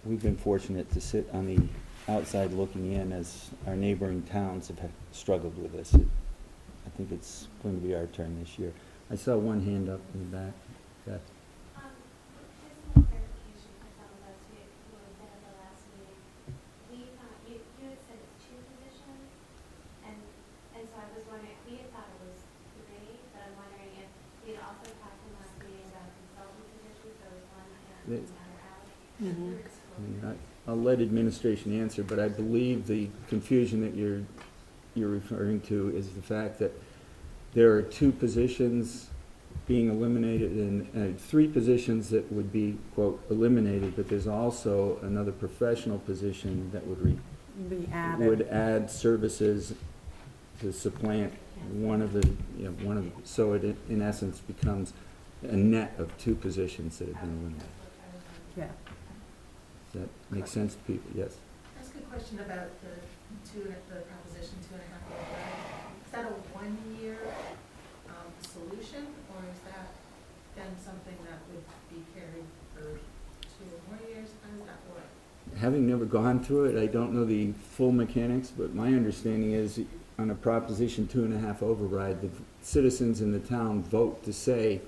We've been fortunate to sit on the outside looking in as our neighboring towns have struggled with this. I think it's going to be our turn this year. I saw one hand up in the back. Beth? Just one clarification for some of us who were at the last meeting. You had said it's 2 positions, and so I was wondering, we had thought it was 3, but I'm wondering if we had also talked in last meeting about consultant positions, so it was 1 in and another out. I mean, I'll let administration answer, but I believe the confusion that you're referring to is the fact that there are 2 positions being eliminated and 3 positions that would be, quote, eliminated, but there's also another professional position that would Be added. would add services to supplant one of the, so it in essence becomes a net of 2 positions that have been eliminated. Yeah. Does that make sense to people? Yes. Ask a question about the Proposition 2.5 override. Is that a 1-year solution, or is that then something that would be carried for 2 or more years? How does that work? Having never gone through it, I don't know the full mechanics, but my understanding is on a Proposition 2.5 override, the citizens in the town vote to say,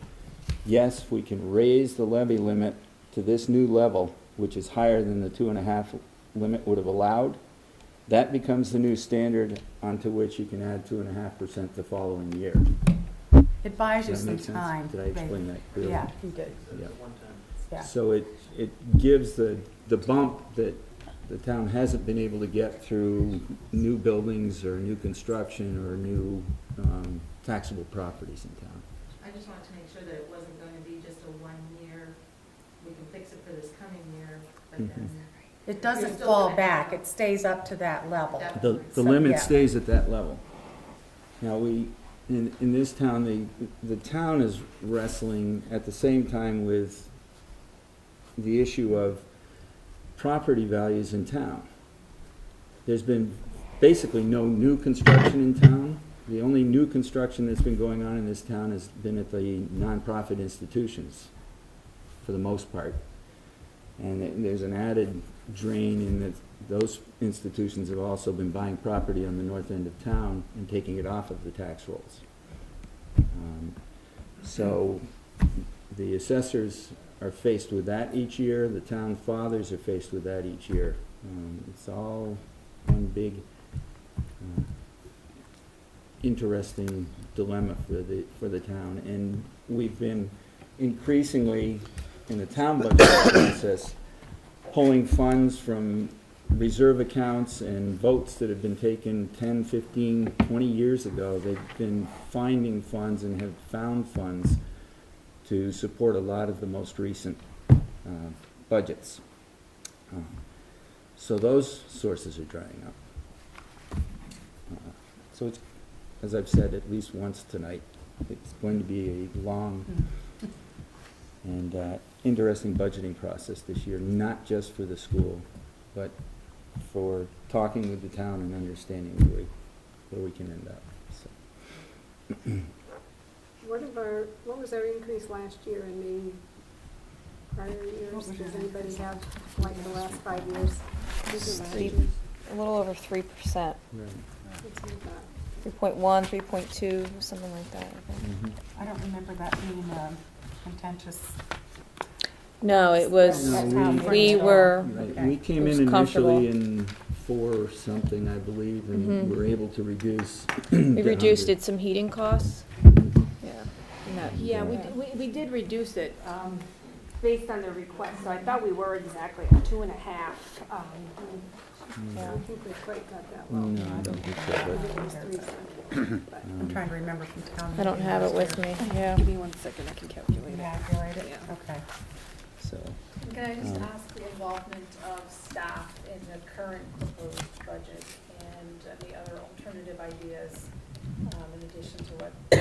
yes, we can raise the levy limit to this new level, which is higher than the 2.5 limit would have allowed. That becomes the new standard onto which you can add 2.5% the following year. It buys you Does that some make sense? time. Did I explain that clearly? Yeah, you did. Yeah. One time. Yeah. So it gives the bump that the town hasn't been able to get through new buildings or new construction or new taxable properties in town. I just wanted to make sure that it wasn't going to be just a 1 year, we can fix it for this coming year, but then. It doesn't You're still fall gonna back, have- it stays up to that level. That- The So, limit yeah. stays at that level. Now, in this town, the town is wrestling at the same time with the issue of property values in town. There's been basically no new construction in town. The only new construction that's been going on in this town has been at the nonprofit institutions, for the most part. And there's an added drain in that those institutions have also been buying property on the north end of town and taking it off of the tax rolls. So the assessors are faced with that each year, the town fathers are faced with that each year. It's all one big interesting dilemma for the town, and we've been increasingly in the town budget process pulling funds from reserve accounts and votes that have been taken 10, 15, 20 years ago. They've been finding funds and have found funds to support a lot of the most recent budgets. So those sources are drying up. So it's, as I've said at least once tonight, it's going to be a long and interesting budgeting process this year, not just for the school, but for talking with the town and understanding where we can end up. So. What was our increase last year in the prior years? Does anybody have, like, the last 5 years? A little over 3%, Right. 3.1, 3.2, something like that, I think. Mhm. I don't remember that being contentious. No, it was, No, we were, Right, we came It was in comfortable. initially in 4 something, I believe, and Mhm. were able to reduce. we reduced it some heating costs, yeah. and that- Yeah, we did reduce it, based on the request, so I thought we were exactly at 2.5. I don't think we quite got that low. No, I don't think so, I think it was 3 something. But I'm trying to remember from town. I don't have it with me, yeah. Give me 1 second, I can calculate it. Calculate it, Yeah. okay. So, Can I just Um, ask the involvement of staff in the current proposed budget and the other alternative ideas, in addition to what the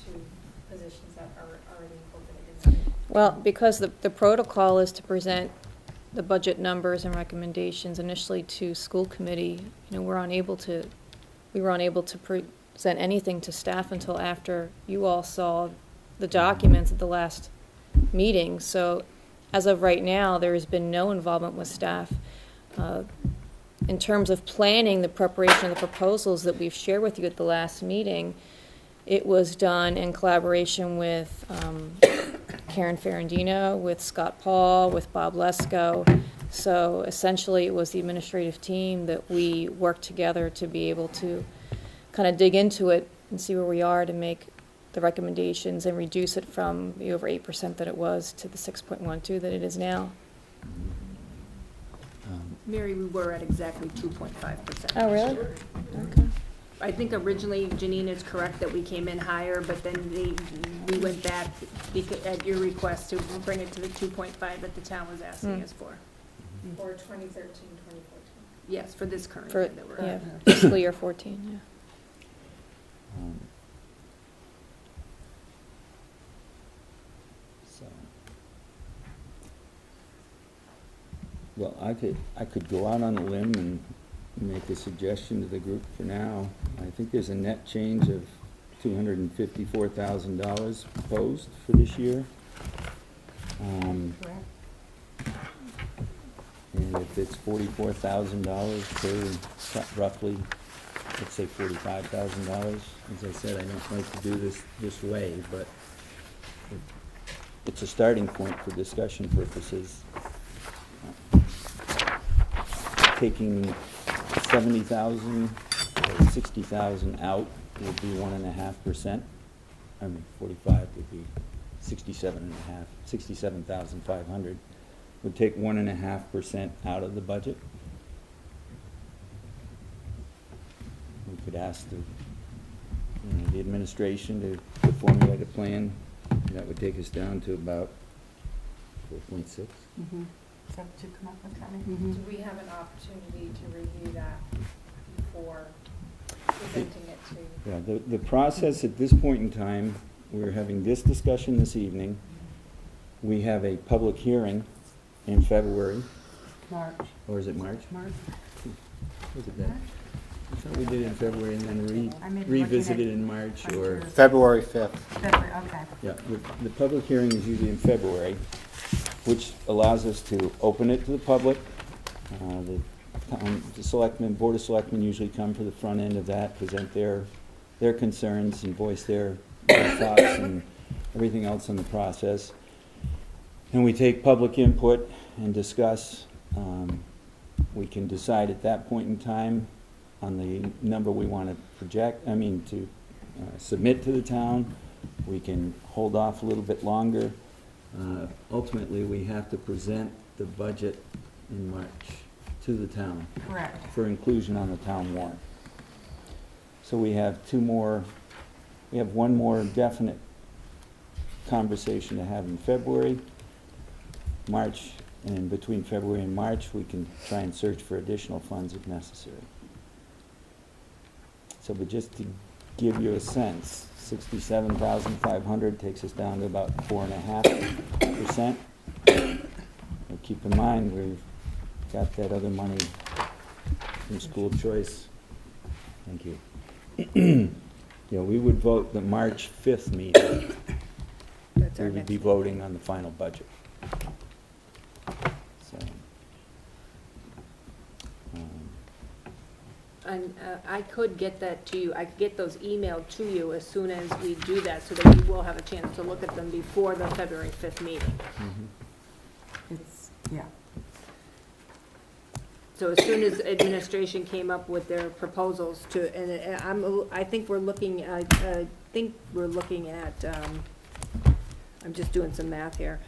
2 positions that are already incorporated in it? Well, because the protocol is to present the budget numbers and recommendations initially to school committee, we were unable to present anything to staff until after you all saw the documents at the last meeting. So as of right now, there has been no involvement with staff. In terms of planning the preparation of the proposals that we've shared with you at the last meeting, it was done in collaboration with Karen Ferrandino, with Scott Paul, with Bob Lesko. So essentially, it was the administrative team that we worked together to be able to kind of dig into it and see where we are to make the recommendations and reduce it from the over 8% that it was to the 6.12 that it is now. Mary, we were at exactly 2.5%. Oh, really? Okay. I think originally Janine is correct that we came in higher, but then we went back at your request to bring it to the 2.5 that the town was asking us for. For 2013, 2014? Yes, for this current For, year that we're yeah, at. fiscal year 14, yeah. So, well, I could go out on a limb and make a suggestion to the group for now. I think there's a net change of $254,000 proposed for this year. Correct. And if it's $44,000 per, roughly, let's say $45,000. As I said, I don't like to do this way, but it's a starting point for discussion purposes. Taking 70,000 or 60,000 out would be 1.5%. I mean, 45 would be 67,500. would take 1.5% out of the budget. We could ask the administration to formulate a plan. That would take us down to about 4.6. Is that what you come up with, Connie? Do we have an opportunity to review that before presenting it to? Yeah, the process at this point in time, we're having this discussion this evening. We have a public hearing in February, March. or is it March? March. Was it that? I thought we did it in February and then I may be revisit looking it in March, at or, yours. February 5th. February, okay. yeah, the public hearing is usually in February, which allows us to open it to the public. The selectmen, Board of Selectmen usually come for the front end of that, present their concerns and voice their thoughts and everything else in the process. And we take public input and discuss. We can decide at that point in time on the number we want to to submit to the town. We can hold off a little bit longer. Ultimately, we have to present the budget in March to the town Correct. for inclusion on the town warrant. So we have one more definite conversation to have in February. March, and between February and March, we can try and search for additional funds if necessary. So, but just to give you a sense, 67,500 takes us down to about 4.5%. But keep in mind, we've got that other money from school choice. Thank you. Yeah, we would vote the March 5th meeting. That's We our would next be meeting. voting on the final budget. So, And I could get that to you, I could get those emailed to you as soon as we do that, so that you will have a chance to look at them before the February 5th meeting. It's, yeah. So as soon as administration came up with their proposals to, and I think we're looking at, I'm just doing some math here.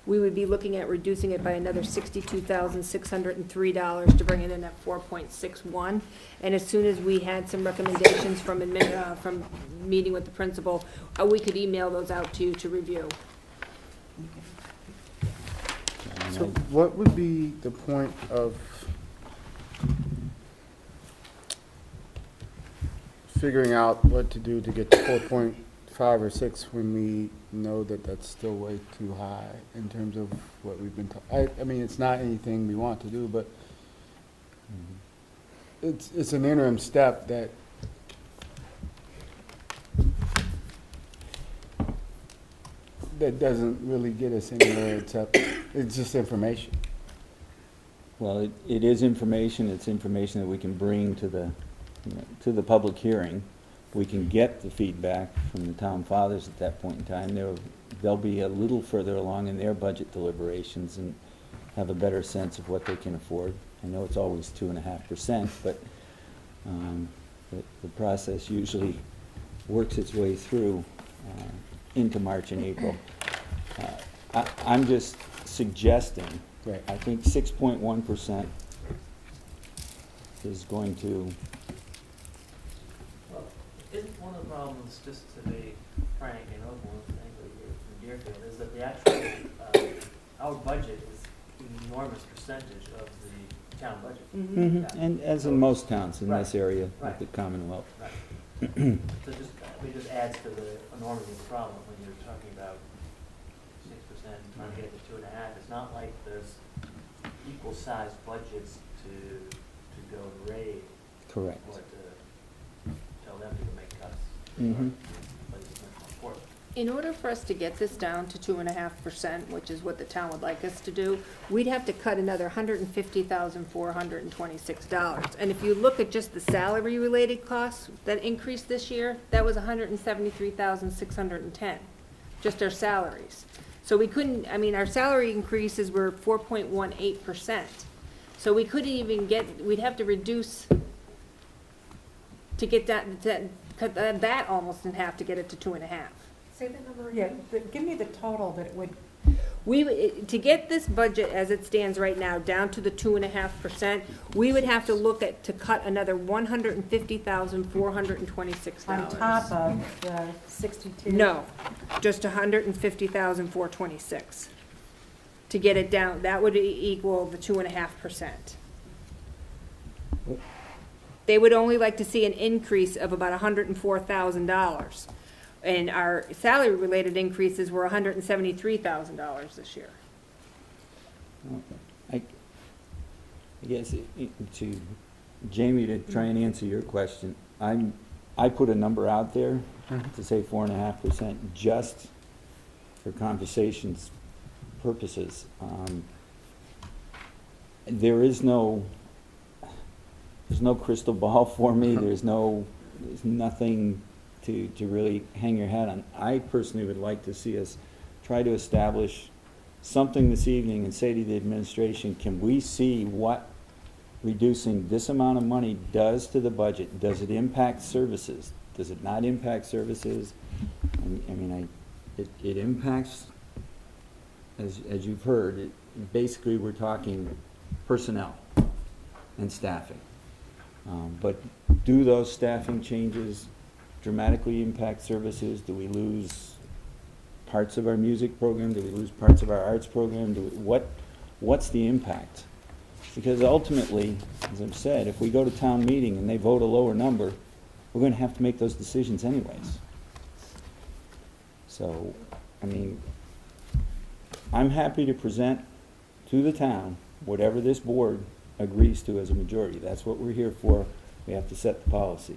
We would be looking at reducing it by another $62,603 to bring it in at 4.61. And as soon as we had some recommendations from meeting with the principal, we could email those out to you to review. So what would be the point of figuring out what to do to get to 4.5 or 6 when we know that that's still way too high in terms of what we've been I mean, it's not anything we want to do, but it's an interim step that doesn't really get us anywhere except it's just information. well, it is information. It's information that we can bring to the public hearing. We can get the feedback from the town fathers at that point in time. They'll be a little further along in their budget deliberations and have a better sense of what they can afford. I know it's always 2.5%, but the process usually works its way through into March and April. I'm just suggesting, Right. I think 6.1% is going to, Well, isn't one of the problems, just to be frank and open with anybody here from Deerfield, is that the actual, our budget is an enormous percentage of the town budget. and as in most towns in this Right. area of Right. the Commonwealth. Right. So just, it just adds to the enormity of the problem when you're talking about 6% and trying to get it to 2.5. It's not like there's equal sized budgets to go and raid Correct. or to tell them to make cuts. Mhm. But it's much more important. In order for us to get this down to 2.5%, which is what the town would like us to do, we'd have to cut another $150,426. And if you look at just the salary-related costs that increased this year, that was $173,610, just our salaries. So we couldn't, I mean, our salary increases were 4.18%. So we couldn't even get, we'd have to reduce to get that cut that almost in half to get it to 2.5. Say that number Yeah, again. give me the total that it would, To get this budget as it stands right now down to the 2.5%, we would have to look at, to cut another $150,426. on top of the 62. No, just 150,426. To get it down, that would equal the 2.5%. They would only like to see an increase of about $104,000. And our salary-related increases were $173,000 this year. I guess to Jamie, to try and answer your question, I put a number out there to say 4.5% just for conversations purposes. There's no crystal ball for me. There's nothing to really hang your hat on. I personally would like to see us try to establish something this evening and say to the administration, can we see what reducing this amount of money does to the budget? Does it impact services? Does it not impact services? It impacts, as you've heard, basically we're talking personnel and staffing. But do those staffing changes dramatically impact services? Do we lose parts of our music program? Do we lose parts of our arts program? What's the impact? Because ultimately, as I've said, if we go to town meeting and they vote a lower number, we're going to have to make those decisions anyways. So, I'm happy to present to the town whatever this board agrees to as a majority. That's what we're here for. We have to set the policy.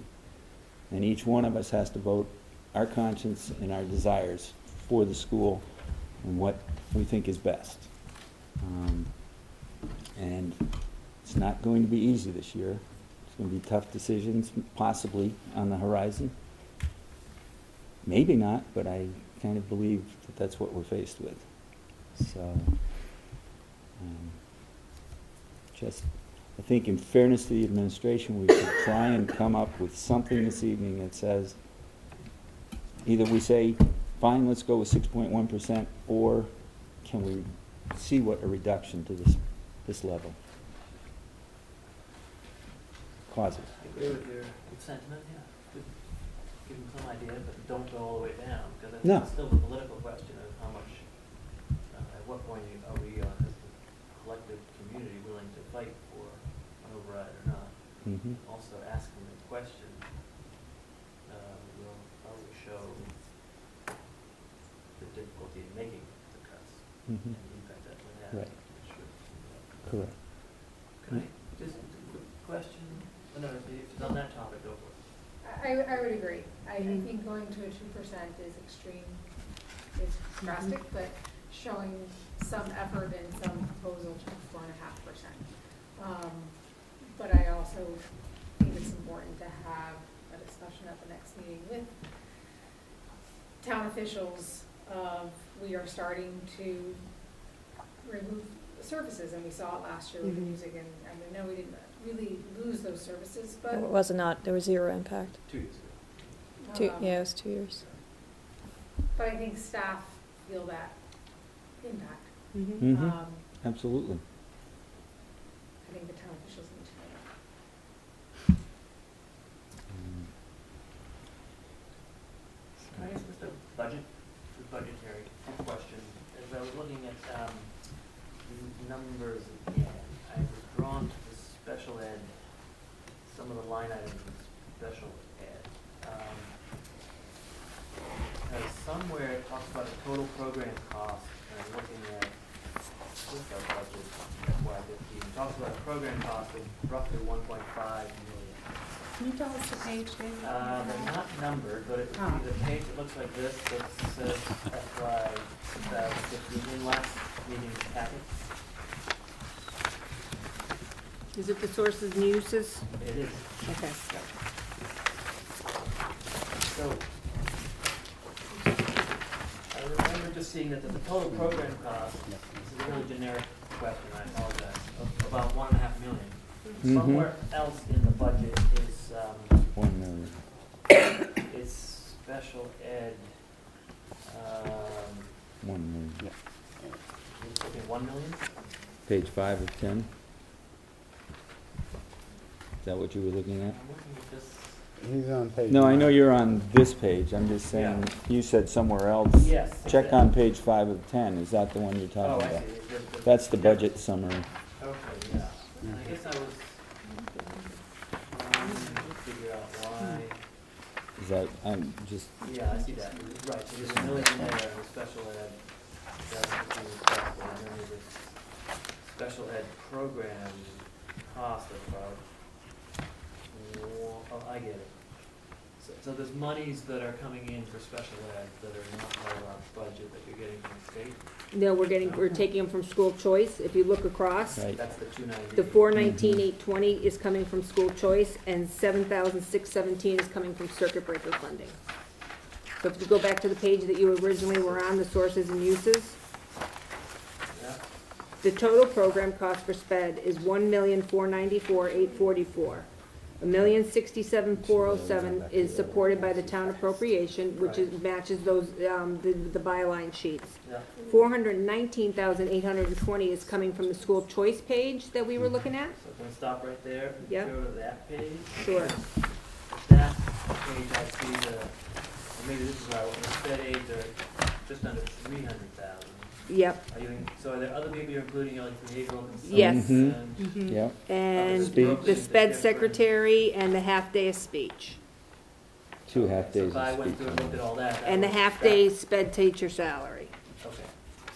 And each one of us has to vote our conscience and our desires for the school and what we think is best. And it's not going to be easy this year. It's going to be tough decisions, possibly, on the horizon. Maybe not, but I kind of believe that that's what we're faced with. So, I think in fairness to the administration, we should try and come up with something this evening that says, either we say, fine, let's go with 6.1%, or can we see what a reduction to this level causes? I agree with your sentiment, yeah. Give them some idea, but don't go all the way down, because No. it's still a political question of how much, at what point are we, as a collective community, willing to fight for an override or not. Mm-hmm. Also, asking the question will probably show the difficulty in making the cuts Mm-hmm. and the impact that would have. Right. Sure. Correct. Can I just a quick question? No, if it's on that topic, go for it. I would agree. I think going to a 2% is extreme, is drastic, but showing some effort and some proposal to 4.5%. But I also think it's important to have a discussion at the next meeting with town officials of, we are starting to remove services, and we saw it last year with the music, and I know we didn't really lose those services, but. It was not, there was zero impact. 2 years ago. Yeah, it was 2 years. But I think staff feel that impact. Mm-hmm. Absolutely. I think the town officials need to know Can I ask just a budgetary question? As I was looking at numbers again, I was drawn to the special ed, some of the line items in special ed. Because somewhere it talks about a total program cost, and I'm looking at with our budget, FY15, it talks about a program cost of roughly 1.5 million. Can you tell us the page, David? They're not numbered, but it, the page, it looks like this, that says FY 2015 in last meeting's packet. Is it the sources and uses? It is. Okay. So, I remember just seeing that the total program cost, this is a really generic question, I apologize, of about 1.5 million. Mhm. Somewhere else in the budget is, 1 million. special ed, 1 million. okay, 1 million? Page 5 of 10. Is that what you were looking at? I'm looking at this. He's on page. No, I know 9. you're on this page. I'm just saying, you said somewhere else. Yes. Check exactly. on page 5 of 10. Is that the one you're Oh, talking I about? see. That's the budget summary. Okay, yeah. I guess I was trying to figure out why. Is that, I'm just, Yeah, I see that. Right, so there's a million there in special ed. That's what you requested, and then there's a special ed program cost of about, oh, I get it. So there's monies that are coming in for special ed that are not part of our budget that you're getting from the state? No, we're taking them from school choice. If you look across, right. That's the 290. the 419,820 is coming from school choice, and 7,617 is coming from circuit breaker funding. So if you go back to the page that you originally were on, the sources and uses, Yeah. the total program cost for SPED is 1,494,844. 1,067,407 is supported by the town appropriation, which is, matches those, the byline sheets. Yeah. 419,820 is coming from the school choice page that we were looking at. So can we stop right there? and Yeah. Go to that page? Sure. That page, I see or maybe this is where I want to sped aids are just under 300,000. Yep, So are there other people you're including, like behavioral consultants? Yes. and- Yep. and Speech. the SPED secretary and the half-day of speech. 2 half days So if I of went through and looked speech. at all that. And the would half-day SPED teacher salary. Okay.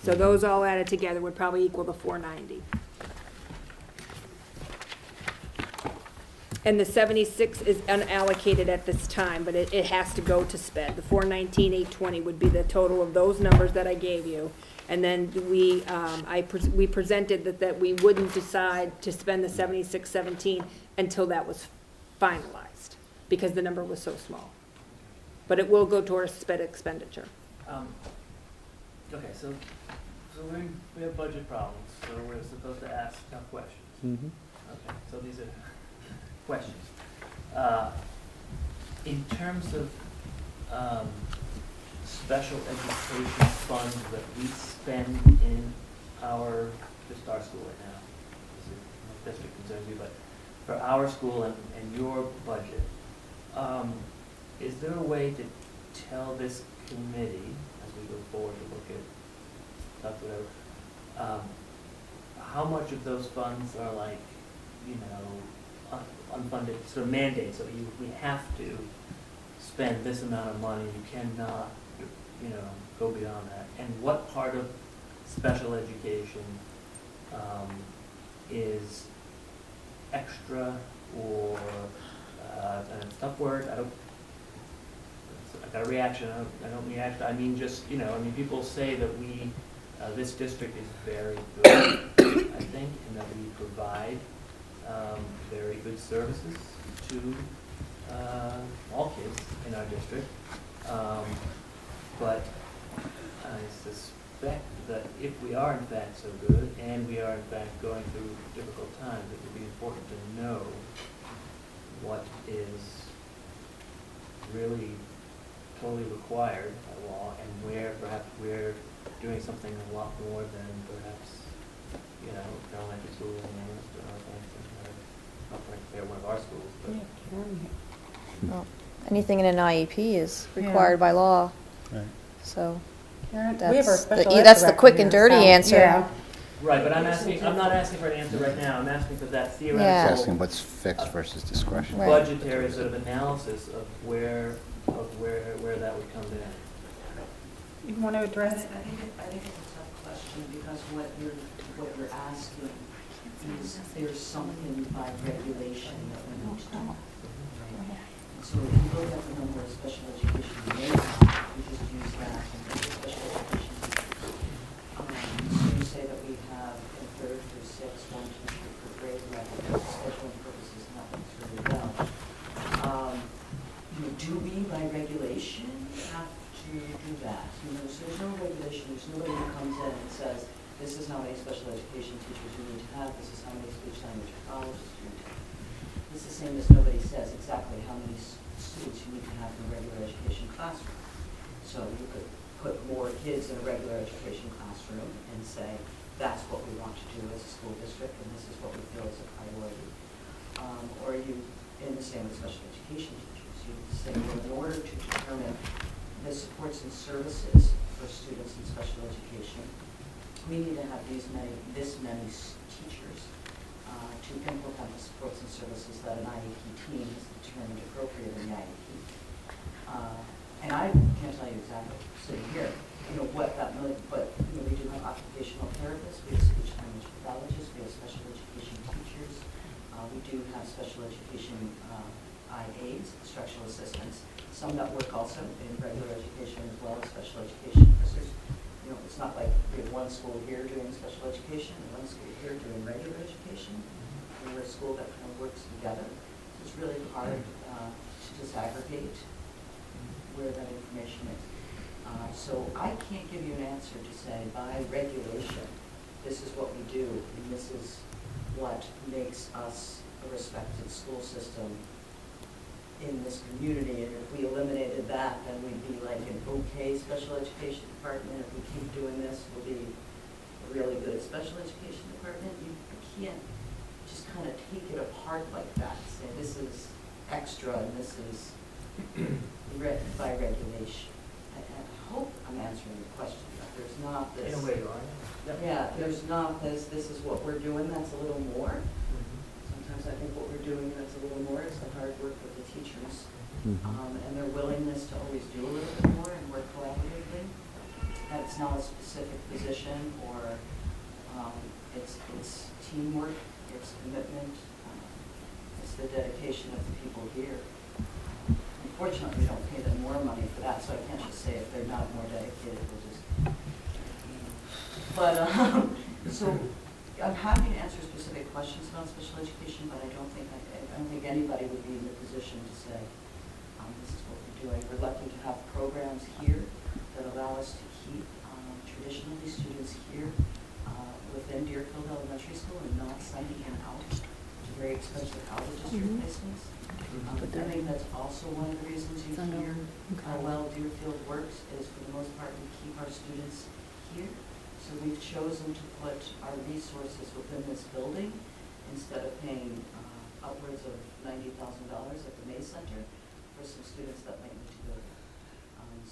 So those all added together would probably equal the 490. And the 76 is unallocated at this time, but it has to go to SPED. The 419,820 would be the total of those numbers that I gave you. And then we presented that we wouldn't decide to spend the 7617 until that was finalized, because the number was so small. But it will go towards SPED expenditure. Okay, so we have budget problems, so we're supposed to ask tough questions. Mhm. Okay, so these are questions. In terms of special education funds that we spend in just our school right now, this is, no district concerns you, but for our school and your budget, is there a way to tell this committee, as we go forward to look at stuff, whatever, how much of those funds are like, unfunded sort of mandates, so we have to spend this amount of money, you cannot, go beyond that, and what part of special education is extra or, and it's a tough word, I got a reaction, I don't mean extra, I mean just, people say that this district is very good, I think, and that we provide very good services to all kids in our district. But I suspect that if we are in fact so good, and we are in fact going through difficult times, it would be important to know what is really totally required by law, and where perhaps we're doing something a lot more than perhaps, elementary school and not going to compare one of our schools, but. Well, anything in an IEP is required by law, Right. so Karen, we have our that's special the, ed that's the director quick here, and dirty so, answer. yeah. Right, but I'm not asking for an answer right now, I'm asking for that Yeah. theoretical. Asking what's fixed versus discretion. Right. Budgetary sort of analysis of where that would come in. You want to address? I think it's a tough question, because what you're asking is there's something by regulation that we need to do. And so if you look at the number of special education units, we just use that and look at special education teachers. So you say that we have in 3rd through 6th, 1 teacher per grade level, scheduling purposes, and that works really well. Do we, by regulation, have to do that? So there's no regulation, there's nobody who comes in and says, this is how many special education teachers you need to have, this is how many speech language pathologists you need to have. It's the same as nobody says exactly how many students you need to have in a regular education classroom. So you could put more kids in a regular education classroom and say, that's what we want to do as a school district, and this is what we feel is a priority. Or you, and the same with special education teachers, you say, well, in order to determine the supports and services for students in special education, we need to have this many teachers to implement the supports and services that an IEP team has determined appropriate in the IEP. And I can't tell you exactly, sitting here, what that might, but we do have occupational therapists, we have speech language pathologists, we have special education teachers, we do have special education IAs, instructional assistants, some that work also in regular education as well as special education, because there's, it's not like we have one school here doing special education and one school here doing regular education. We're a school that kind of works together. So it's really hard to disaggregate where that information is. So I can't give you an answer to say, by regulation, this is what we do, and this is what makes us a respected school system in this community. And if we eliminated that, then we'd be like an okay special education department. If we keep doing this, we'll be a really good special education department. You can't just kind of take it apart like that, say this is extra and this is by regulation. I hope I'm answering your question, but there's not this. In a way you are. Yeah, there's not this is what we're doing, that's a little more. Sometimes I think what we're doing that's a little more is the hard work of the teachers and their willingness to always do a little bit more and work collaboratively. That's not a specific position or it's teamwork, it's commitment, it's the dedication of the people here. Unfortunately, we don't pay them more money for that, so I can't just say if they're not more dedicated, we'll just. But so I'm happy to answer specific questions about special education, but I don't think anybody would be in the position to say this is what we're doing. We're lucky to have programs here that allow us to keep traditionally students here within Deerfield Elementary School and not sending them out to very expensive out-of-district placements. I think that's also one of the reasons you hear how well Deerfield works is, for the most part, we keep our students here. So we've chosen to put our resources within this building instead of paying upwards of $90,000 at the May Center for some students that might need to go there.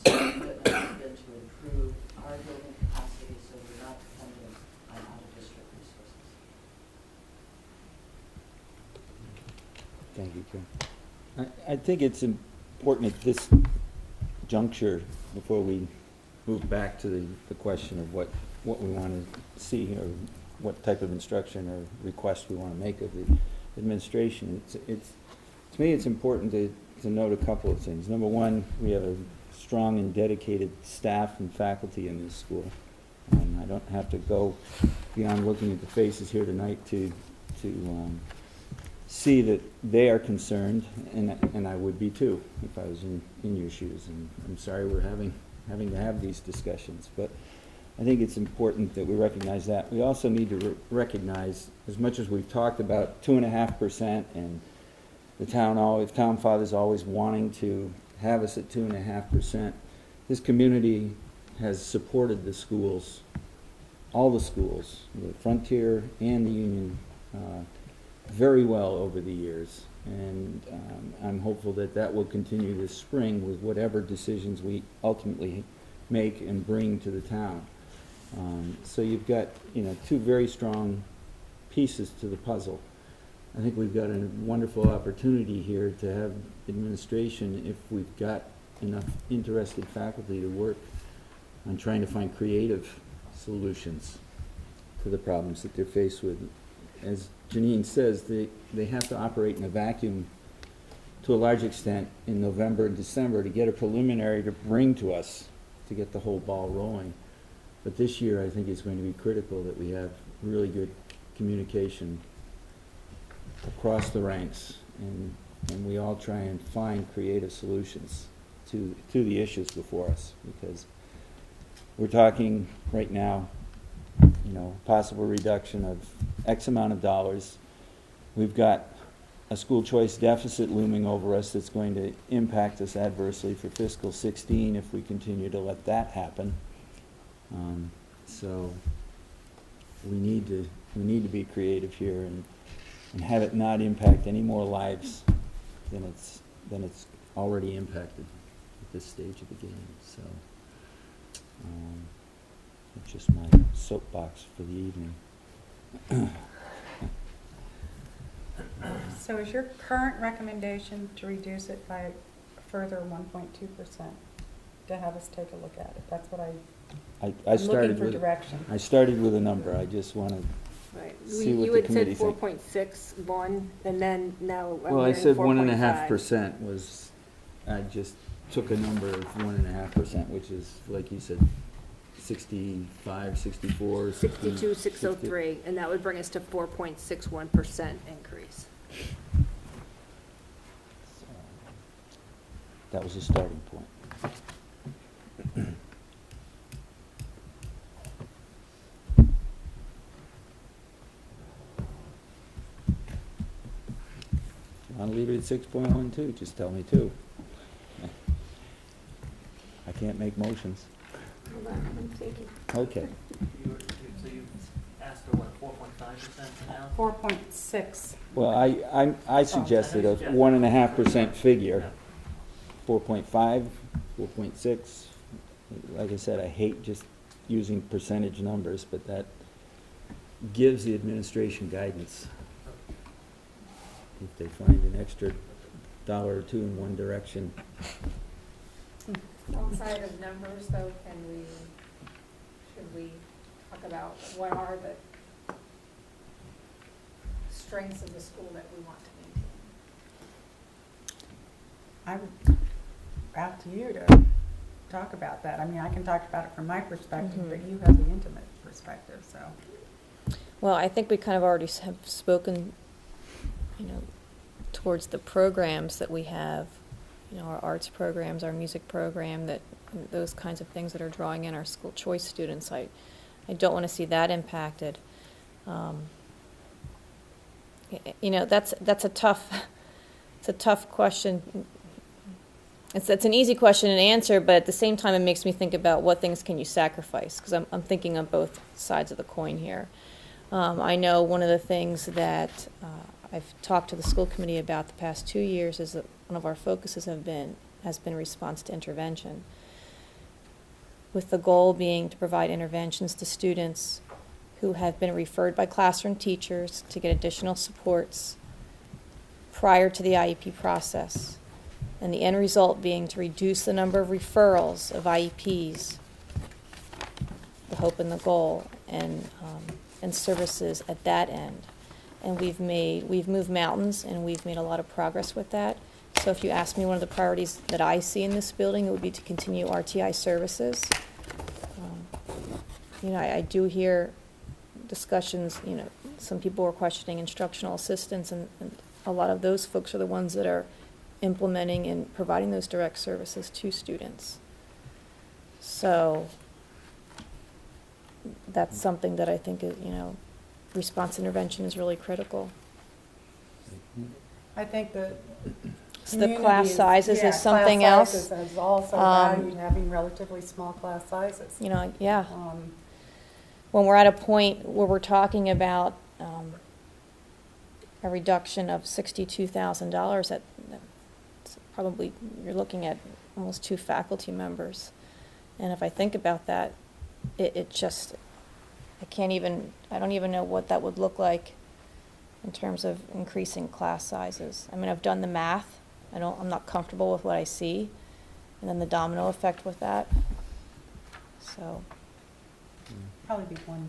So the commitment has been to improve our building capacity so we're not dependent on out-of-district resources. Thank you, Kim. I think it's important at this juncture, before we move back to the question of what we want to see or what type of instruction or request we want to make of the administration. To me, it's important to note a couple of things. Number one, we have a strong and dedicated staff and faculty in this school. I don't have to go beyond looking at the faces here tonight to see that they are concerned, and I would be too if I was in your shoes. And I'm sorry we're having to have these discussions, but I think it's important that we recognize that. We also need to recognize, as much as we've talked about 2.5%, and the town fathers always wanting to have us at 2.5%, this community has supported the schools, all the schools, the Frontier and the Union, very well over the years, and I'm hopeful that that will continue this spring with whatever decisions we ultimately make and bring to the town. So you've got, two very strong pieces to the puzzle. I think we've got a wonderful opportunity here to have administration, if we've got enough interested faculty to work on trying to find creative solutions to the problems that they're faced with. As Janine says, they have to operate in a vacuum to a large extent in November and December to get a preliminary to bring to us to get the whole ball rolling. But this year I think it's going to be critical that we have really good communication across the ranks, and we all try and find creative solutions to the issues before us, because we're talking right now, possible reduction of X amount of dollars. We've got a school choice deficit looming over us that's going to impact us adversely for fiscal 16 if we continue to let that happen. So we need to be creative here and have it not impact any more lives than it's already impacted at this stage of the game. So that's just my soapbox for the evening. So is your current recommendation to reduce it by a further 1.2%? To have us take a look at it? That's what I I'm started looking for with direction. I started with a number. I just want to Right. see what You the had said committee thinks. 4.61, and then now I'm Well, I hearing said 4.5. 1.5% was. I just took a number of 1.5%, which is like you said, 65, 64, 62,603, and that would bring us to 4.61% increase. So, that was a starting point. If you want to leave it at 6.12, just tell me to. I can't make motions. Hold on, I'm thinking. Okay. So you asked for what, 4.5% now? 4.6. Well, I suggested a 1.5% figure. 4.5, 4.6. Like I said, I hate just using percentage numbers, but that gives the administration guidance. If they find an extra dollar or two in one direction. Outside of numbers, though, should we talk about what are the strengths of the school that we want to maintain? I would out to you to talk about that. I mean, I can talk about it from my perspective, but you have the intimate perspective, so. Well, I think we kind of already have spoken, towards the programs that we have, our arts programs, our music program, those kinds of things that are drawing in our school choice students. I don't want to see that impacted. That's a tough question. It's an easy question and answer, but at the same time, it makes me think about what things can you sacrifice, because I'm thinking on both sides of the coin here. I know one of the things that I've talked to the school committee about the past 2 years is that one of our focuses has been response to intervention, with the goal being to provide interventions to students who have been referred by classroom teachers to get additional supports prior to the IEP process, and the end result being to reduce the number of referrals of IEPs, the hope and the goal, and services at that end. And we've moved mountains, and we've made a lot of progress with that. So if you ask me, one of the priorities that I see in this building, it would be to continue RTI services. I do hear discussions, some people are questioning instructional assistants, and a lot of those folks are the ones that are implementing and providing those direct services to students. So that's something that I think is, response intervention is really critical. I think that The class sizes is something else. Class sizes is also valued, having relatively small class sizes. Yeah. When we're at a point where we're talking about a reduction of $62,000, that's probably, you're looking at almost 2 faculty members. And if I think about that, it just, I don't even know what that would look like in terms of increasing class sizes. I mean, I've done the math. I'm not comfortable with what I see, and then the domino effect with that. So. Probably be one,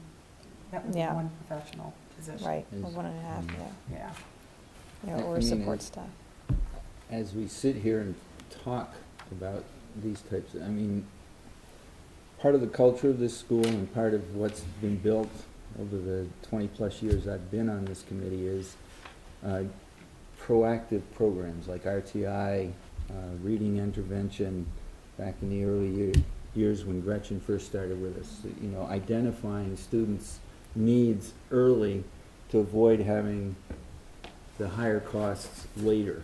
that would be Yeah. one professional position. Right, or 1.5, Yeah. or support staff. As we sit here and talk about these types, part of the culture of this school and part of what's been built over the 20-plus years I've been on this committee is proactive programs like RTI, reading intervention back in the early years when Gretchen first started with us, identifying students' needs early to avoid having the higher costs later.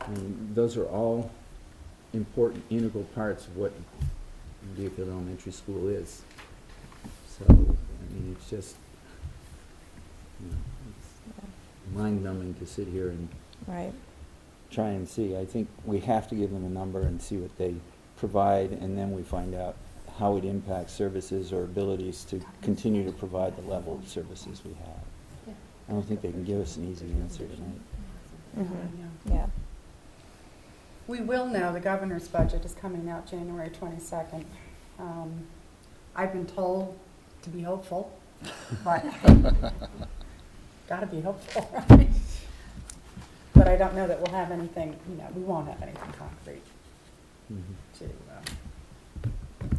I mean, those are all important, integral parts of what Deerfield Elementary School is. So, I mean, it's just, you know, it's mind-numbing to sit here and Right. try and see. I think we have to give them a number and see what they provide, and then we find out how it impacts services or abilities to continue to provide the level of services we have. I don't think they can give us an easy answer tonight. Mm-hmm. Yeah. We will know, the governor's budget is coming out January 22nd. I've been told to be hopeful, but gotta be hopeful, right? But I don't know that we'll have anything, you know, we won't have anything concrete to,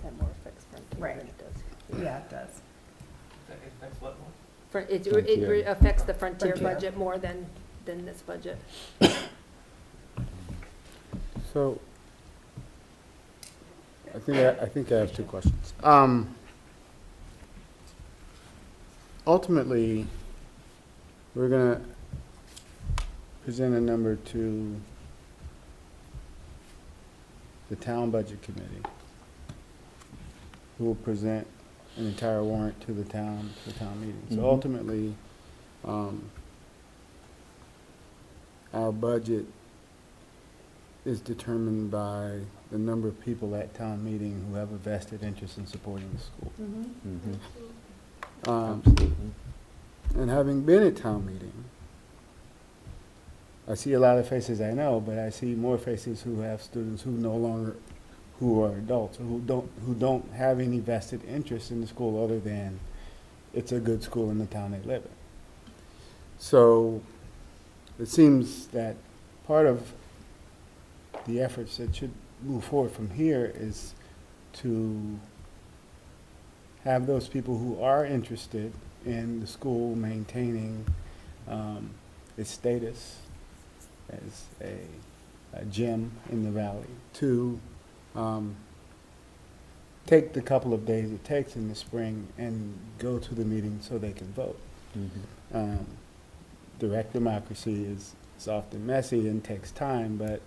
That more affects Frontier Right. than it does. yeah, it does. That affects what more? It Frontier. affects the Frontier Frontier. budget more than this budget. So, I think I have two questions. Ultimately, we're gonna present a number to the town budget committee, who will present an entire warrant to the town meeting. So Mhm. ultimately, our budget is determined by the number of people at town meeting who have a vested interest in supporting the school. Absolutely. And having been at town meeting, I see a lot of faces I know, but I see more faces who have students who are adults, or who don't have any vested interest in the school other than it's a good school in the town they live in. So it seems that part of the efforts that should move forward from here is to have those people who are interested in the school maintaining its status as a gem in the valley to take the couple of days it takes in the spring and go to the meeting so they can vote. Direct democracy is often messy and takes time, but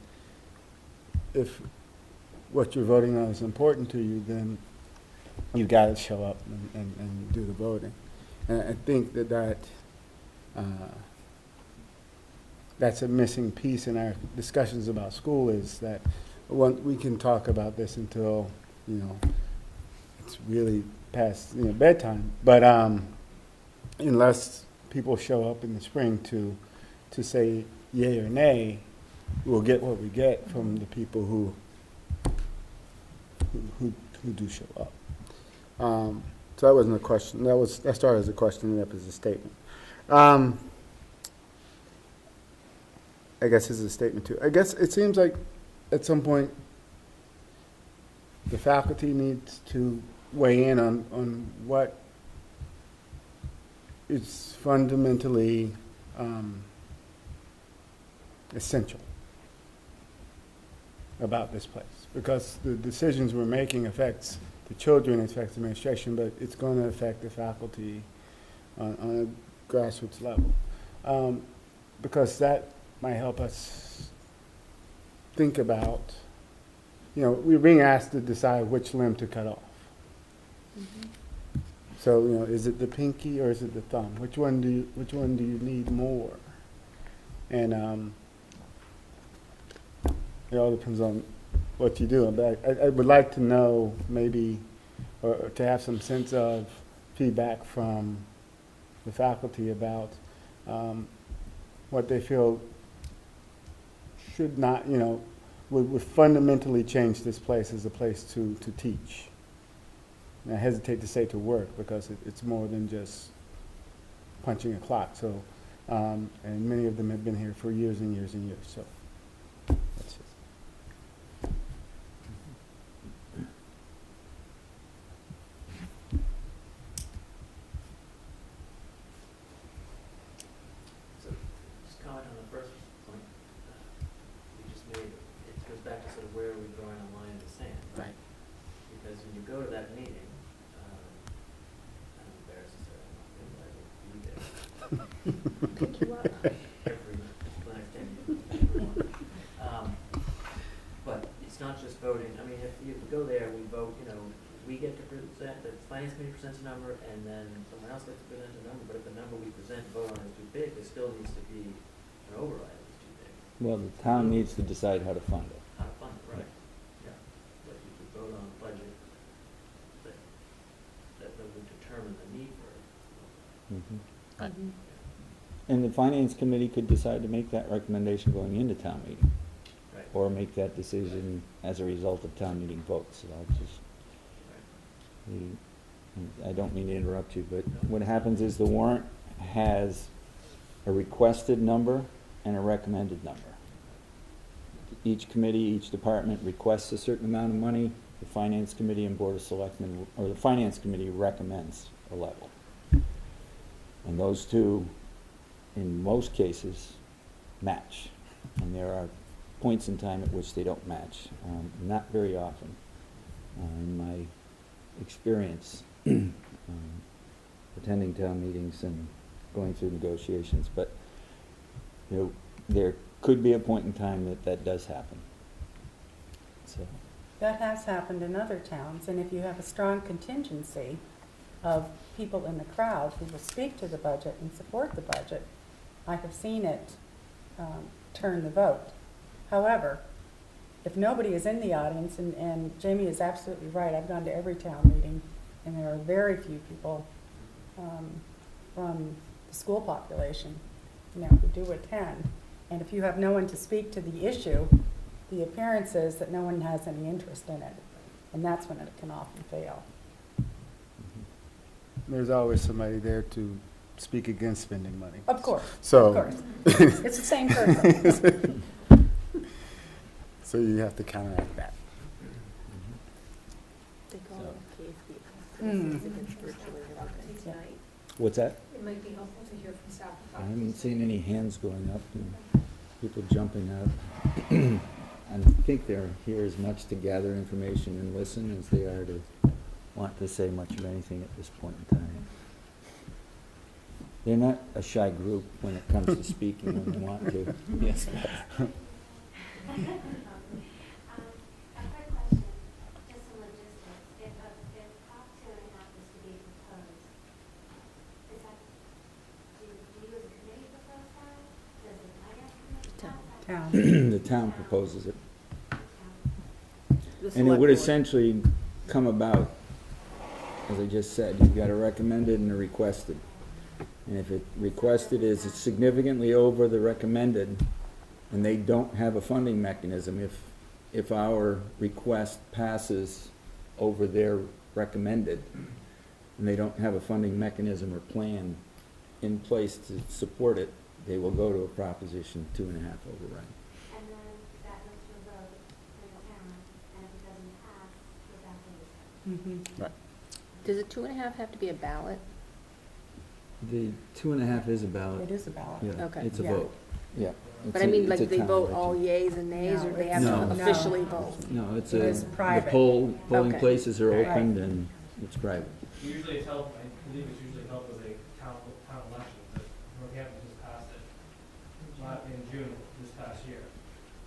if what you're voting on is important to you, then you've got to show up and do the voting. And I think that's a missing piece in our discussions about school, is that we can talk about this until, you know, it's really past, you know, bedtime. But unless people show up in the spring to say yay or nay, we'll get what we get from the people who do show up. So that wasn't a question. That started as a question and up as a statement. I guess it's a statement too. I guess it seems like at some point the faculty needs to weigh in on what is fundamentally essential about this place, because the decisions we're making affects the children, it affects the administration, but it's going to affect the faculty on a grassroots level, because that might help us think about, you know, we're being asked to decide which limb to cut off. So, you know, is it the pinky or is it the thumb? Which one do you need more? And it all depends on what you do. But I would like to know, maybe, or to have some sense of feedback from the faculty about what they feel should not, you know, would fundamentally change this place as a place to teach. And I hesitate to say to work, because it's more than just punching a clock. So, and many of them have been here for years and years and years. So that's it. So, just comment on the first point you just made. It goes back to sort of where are we drawing a line in the sand, right? Because when you go to that meeting, I'm embarrassed to say I'm not going to be there. Pick you up. we get to present, the finance committee presents a number, and then someone else gets to present a number, but if the number we present and vote on is too big, there still needs to be an override if it's too big. Well, the town needs to decide how to fund it. How to fund it, right, yeah. But you could vote on a budget that would determine the need for it. Mhm. And the finance committee could decide to make that recommendation going into town meeting, Right. or make that decision as a result of town meeting votes. So I'll just, I don't mean to interrupt you, but what happens is the warrant has a requested number and a recommended number. Each committee, each department requests a certain amount of money. The finance committee and board of selectmen, or the finance committee recommends a level. And those two, in most cases, match. And there are points in time at which they don't match. Not very often, in my experience, attending town meetings and going through negotiations. But there could be a point in time that does happen. So. That has happened in other towns, and if you have a strong contingency of people in the crowd who will speak to the budget and support the budget, I have seen it turn the vote. However, if nobody is in the audience, and Jamie is absolutely right, I've gone to every town meeting, and there are very few people from the school population, who do attend. And if you have no one to speak to the issue, the appearance is that no one has any interest in it, and that's when it can often fail. There's always somebody there to speak against spending money. Of course, So, of course. It's the same person. So you have to counteract that. Yeah. What's that? It might be helpful to hear from staff. I haven't seen any hands going up and people jumping up. I think they're here as much to gather information and listen as they are to want to say much of anything at this point in time. They're not a shy group when it comes to speaking when they want to. Yes. A quick question, just some logistics. If Prop 2.5 is to be proposed, is that, do you as a committee propose that? Does the finance committee? Town. The town proposes it. The And it select would board. essentially come about, as I just said, you've got a recommended and a requested. And if it requested is significantly over the recommended, and they don't have a funding mechanism, if our request passes over their recommended, and they don't have a funding mechanism or plan in place to support it, they will go to a Proposition 2.5 override. And then that goes to a vote for the town, and if it doesn't pass, goes back to the state. Right. Does a 2.5 have to be a ballot? The 2.5 is a ballot. It is a ballot. Yeah, Okay. it's a Yeah. vote, yeah. But I mean, It's a like, they town vote all election. yays and nays, No, or they it's- have to No. officially vote? No, it's It is the private. polling Okay. places are Right. opened and it's private. Usually it's held, I believe it's usually held with a town election, but Northampton just passed it in June this past year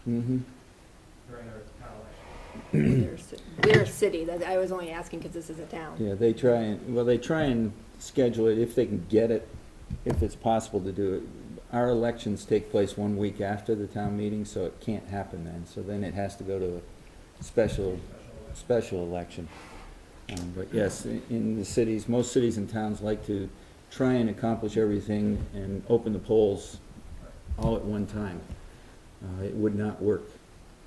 Mm-hmm. during their town election. We're a city, I was only asking because this is a town. Yeah, they try and schedule it if they can get it, if it's possible to do it. Our elections take place 1 week after the town meeting, so it can't happen then. So then it has to go to a special election. But yes, in the cities, most cities and towns like to try and accomplish everything and open the polls all at one time. It would not work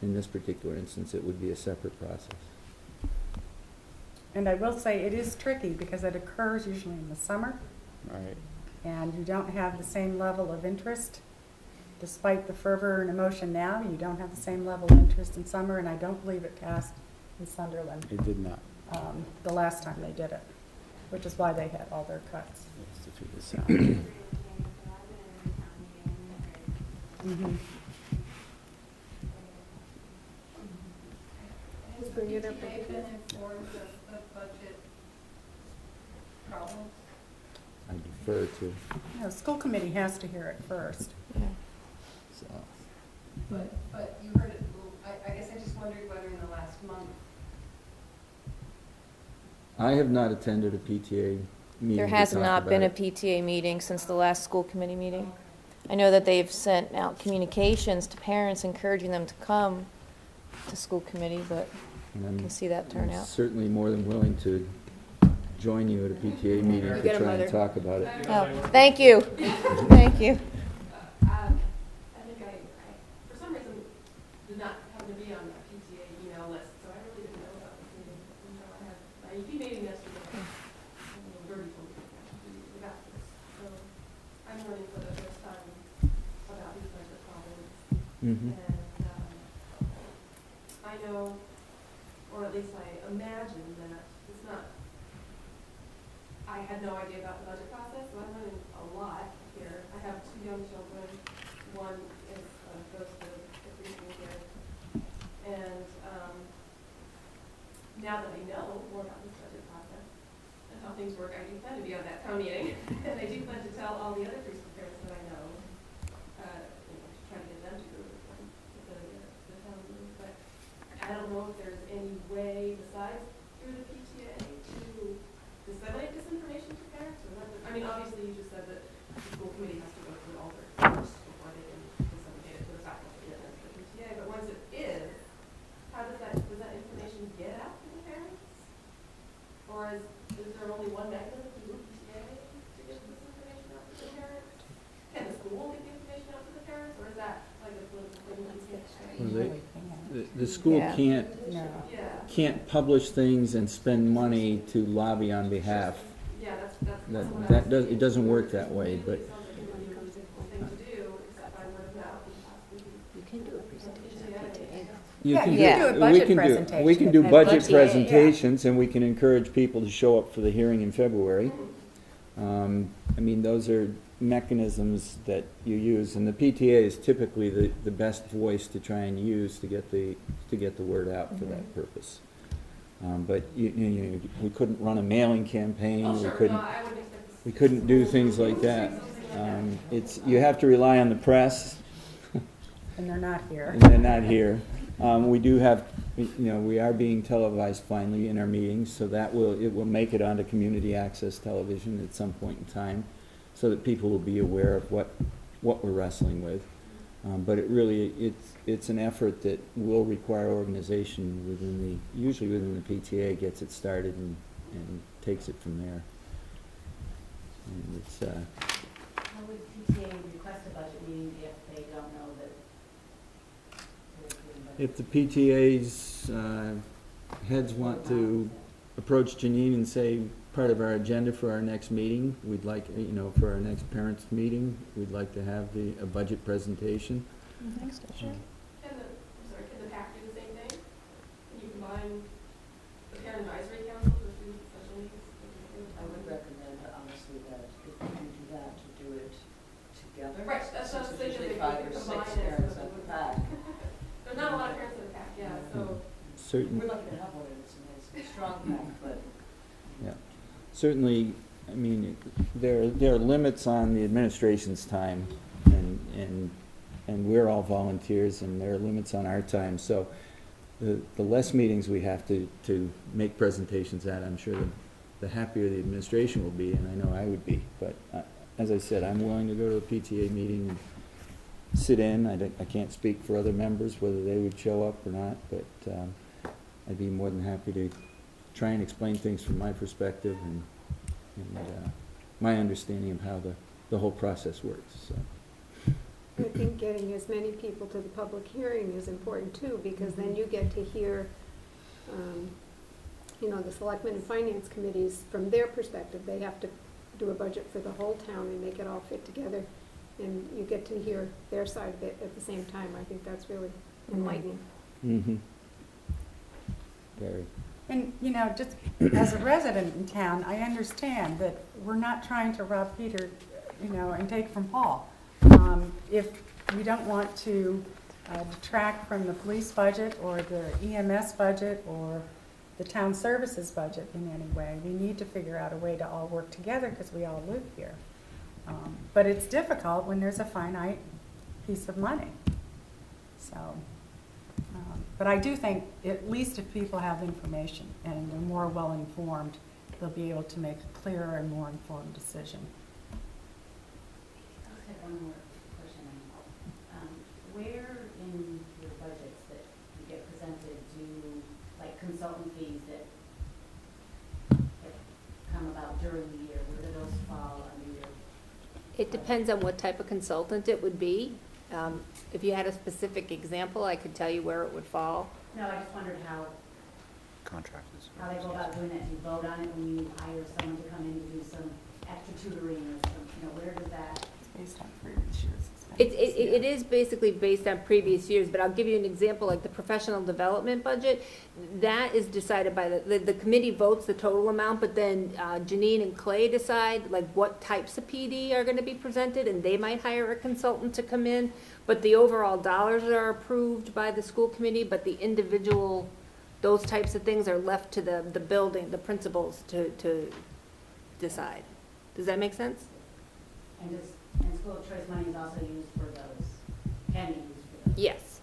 in this particular instance. It would be a separate process. And I will say it is tricky because it occurs usually in the summer, Right. and you don't have the same level of interest. Despite the fervor and emotion now, you don't have the same level of interest in summer, and I don't believe it passed in Sunderland It did not. the last time they did it, which is why they had all their cuts. Let's figure this out. Mhm. Just bring it up They've again. been informed of budget problems. I defer to, No, school committee has to hear it first. so. But you heard it, I guess I just wondered whether in the last month, I have not attended a PTA meeting. There to has talk not been a about it. PTA meeting since the last school committee meeting. I know that they've sent out communications to parents encouraging them to come to school committee, but And I can see that I'm turnout. certainly more than willing to join you at a PTA meeting You to get a try mother. and talk about it. Oh, thank you. Thank you. I think I, for some reason, did not happen to be on the PTA email list, so I really didn't know about this meeting until I had my EP meeting yesterday. Gertie told me about this, so I'm learning for the first time about these budget problems. Mhm. And I know, or at least I imagine that it's not, I had no idea about the budget process, so I'm learning a lot here. I have 2 young children. One is, goes to the preschool here. And now that I know more about this budget process and how things work, I do plan to be on that town meeting. And I do plan to tell all the other preschool parents that I know, to try to get them to go to the town meeting. But I don't know if there's any way besides through the PTA to disseminate this information to parents, or let them, I mean, obviously you just said that the school committee has to go through all their first before they can disseminate it to the faculty and then to the PTA, but once it is, how does that information get out to the parents? Or is there only one mechanism through the PTA to get this information out to the parents? Can the school get the information out to the parents, or is that like a political thing that you can't say? Well, the school Yeah. No. can't publish things and spend money to lobby on behalf. Yeah, that's what I That was does, it doesn't work that way, but It sounds like it would be a really difficult thing to do, except by word of mouth and possibly. You can do a presentation at PTA. you Yeah, can you do, can do a we budget can presentation we can do at budget PTA, yeah. presentations, and we can encourage people to show up for the hearing in February. I mean, those are mechanisms that you use, and the PTA is typically the best voice to try and use to get the word out for that purpose. But we couldn't run a mailing campaign. Oh, sure, We couldn't. no, I wouldn't expect this. We couldn't do things like that. You have to rely on the press, And they're not here. and they're not here. We do have, we are being televised finally in our meetings, so it will make it onto community access television at some point in time, so that people will be aware of what we're wrestling with. But it's an effort that will require organization usually within the PTA, gets it started and takes it from there. And it's, How would PTA request a budget meeting if they don't know that they're doing budget? if the PTA's heads want to approach Janine and say, part of our agenda for our next meeting, we'd like, for our next parents' meeting, we'd like to have a budget presentation. Next issue. Can the PAC do the same thing? Can you combine the parent advisory council for student special needs? I would recommend, honestly, that if you do that, to do it together. Right, that's what I was Since there's thinking, usually maybe we 5 or could 6 combine it parents so at that the we back. There's not a lot of parents in the PAC, yeah, so. Certain, We're lucky to have one, it's a nice, strong pack, but certainly, I mean, there are limits on the administration's time, and we're all volunteers, and there are limits on our time. So the less meetings we have to make presentations at, I'm sure the happier the administration will be, and I know I would be. But as I said, I'm willing to go to a PTA meeting and sit in. I can't speak for other members, whether they would show up or not, but I'd be more than happy to try and explain things from my perspective and my understanding of how the whole process works. So. I think getting as many people to the public hearing is important too, because then you get to hear, the selectmen and finance committees, from their perspective, they have to do a budget for the whole town and make it all fit together. And you get to hear their side of it at the same time. I think that's really enlightening. Mm-hmm. Very. And, just as a resident in town, I understand that we're not trying to rob Peter, and take from Paul. If we don't want to detract from the police budget or the EMS budget or the town services budget in any way, we need to figure out a way to all work together because we all live here. But it's difficult when there's a finite piece of money. So, But I do think, at least if people have information and they're more well-informed, they'll be able to make a clearer and more informed decision. I just had one more question. Where in your budgets that you get presented do, like, consultant fees that come about during the year, where do those fall under your? It depends on what type of consultant it would be. If you had a specific example, I could tell you where it would fall. No, I just wondered how Contractors. they go about doing that. Do you vote on it when you hire someone to come in to do some extra tutoring or some, where does that? It's based on previous years' It is basically based on previous years, but I'll give you an example, like the professional development budget. That is decided by the committee votes the total amount, but then Janine and Clay decide like what types of PD are gonna be presented, and they might hire a consultant to come in. But the overall dollars are approved by the school committee, but the individual, those types of things are left to the building, the principals to decide. Does that make sense? And school choice money is also used for those, can be used for those? Yes.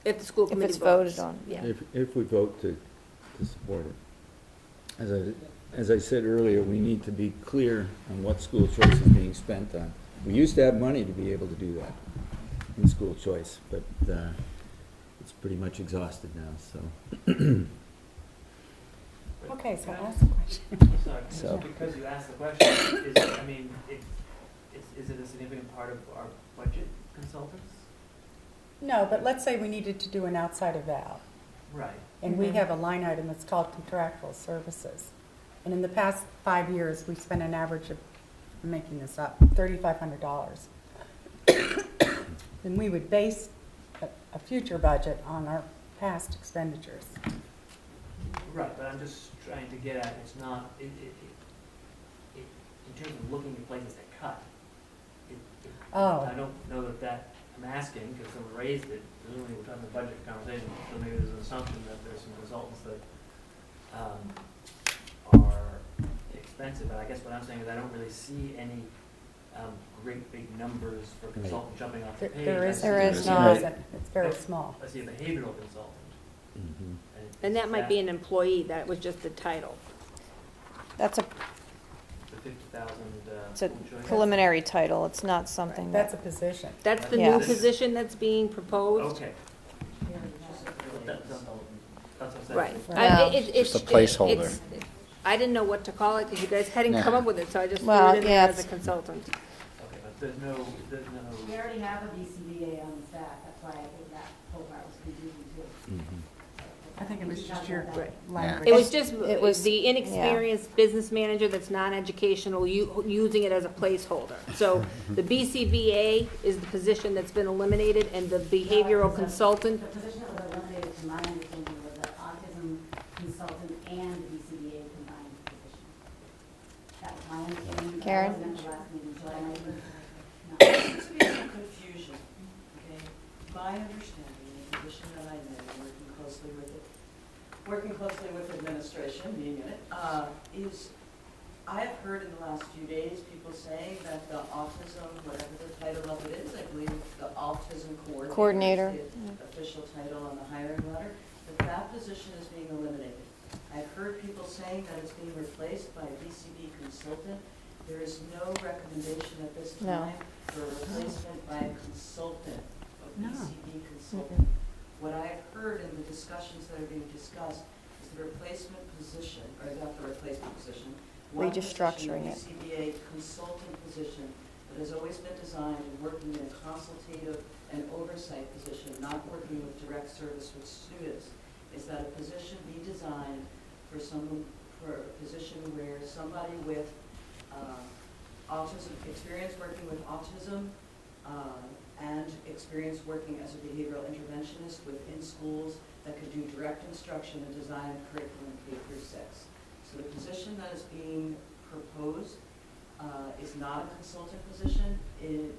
If the school If committee it's votes. voted on. Yeah. If we vote to support it. As I said earlier, we need to be clear on what school choice is being spent on. We used to have money to be able to do that in school choice, but it's pretty much exhausted now, so. Okay, so Can I- ask the question. I'm sorry, So- just because you asked the question, is it a significant part of our budget, consultants? No, but let's say we needed to do an outside eval, Right. and we have a line item that's called contractual services. And in the past 5 years, we spent an average of, I'm making this up, $3,500. And we would base a future budget on our past expenditures. Right, but I'm just trying to get at, it's not, in terms of looking at places that cut. Oh. I don't know that, I'm asking, because someone raised it, presumably we're talking about budget conversation, so maybe there's an assumption that there's some consultants that are expensive, but I guess what I'm saying is I don't really see any great big numbers for consultant jumping off the page. There is not. It's very small. I see a behavioral consultant. Mhm. And that might be an employee, that was just the title. That's a, The 50,000, it's a school choice. preliminary title, it's not something That's that, a position. That's the new Yes. position that's being proposed. Okay. That's what I'm saying. Right. Well, It's just a placeholder. it's- I didn't know what to call it, because you guys hadn't come Yeah. up with it, so I just threw Well, it in yeah, there as a it's- consultant. Okay, but there's no, We already have a BCBA on the staff, that's why I think that whole part was confusing too. Mhm. I think it was just your Right. language. It was just It was- the inexperienced business manager that's non-educational, using it as a placeholder. So the BCBA is the position that's been eliminated, and the behavioral consultant, The position that was eliminated, to my understanding, was the autism consultant and the BCBA combined position. That was my understanding. but I Karen? wasn't at the last meeting, so I might be. No. There seems to be some confusion, okay? My understanding, the position that I know, working closely with administration, being in it, is I have heard in the last few days people saying that the autism, whatever the title of it is, I believe the autism coordinator is the official title on the hiring letter, that position is being eliminated. I've heard people saying that it's being replaced by a BCB consultant. There is no recommendation at this No. time for a replacement by a consultant, a No. BCB consultant. What I have heard in the discussions that are being discussed is the replacement position, or not the replacement position, one Restructuring position, the BCBA consultant position that has always been designed and working in a consultative and oversight position, not working with direct service with students, is that a position be designed for someone, for a position where somebody with autism, experience working with autism, and experience working as a behavioral interventionist within schools that could do direct instruction and design curriculum K through 6. So the position that is being proposed is not a consultant position. In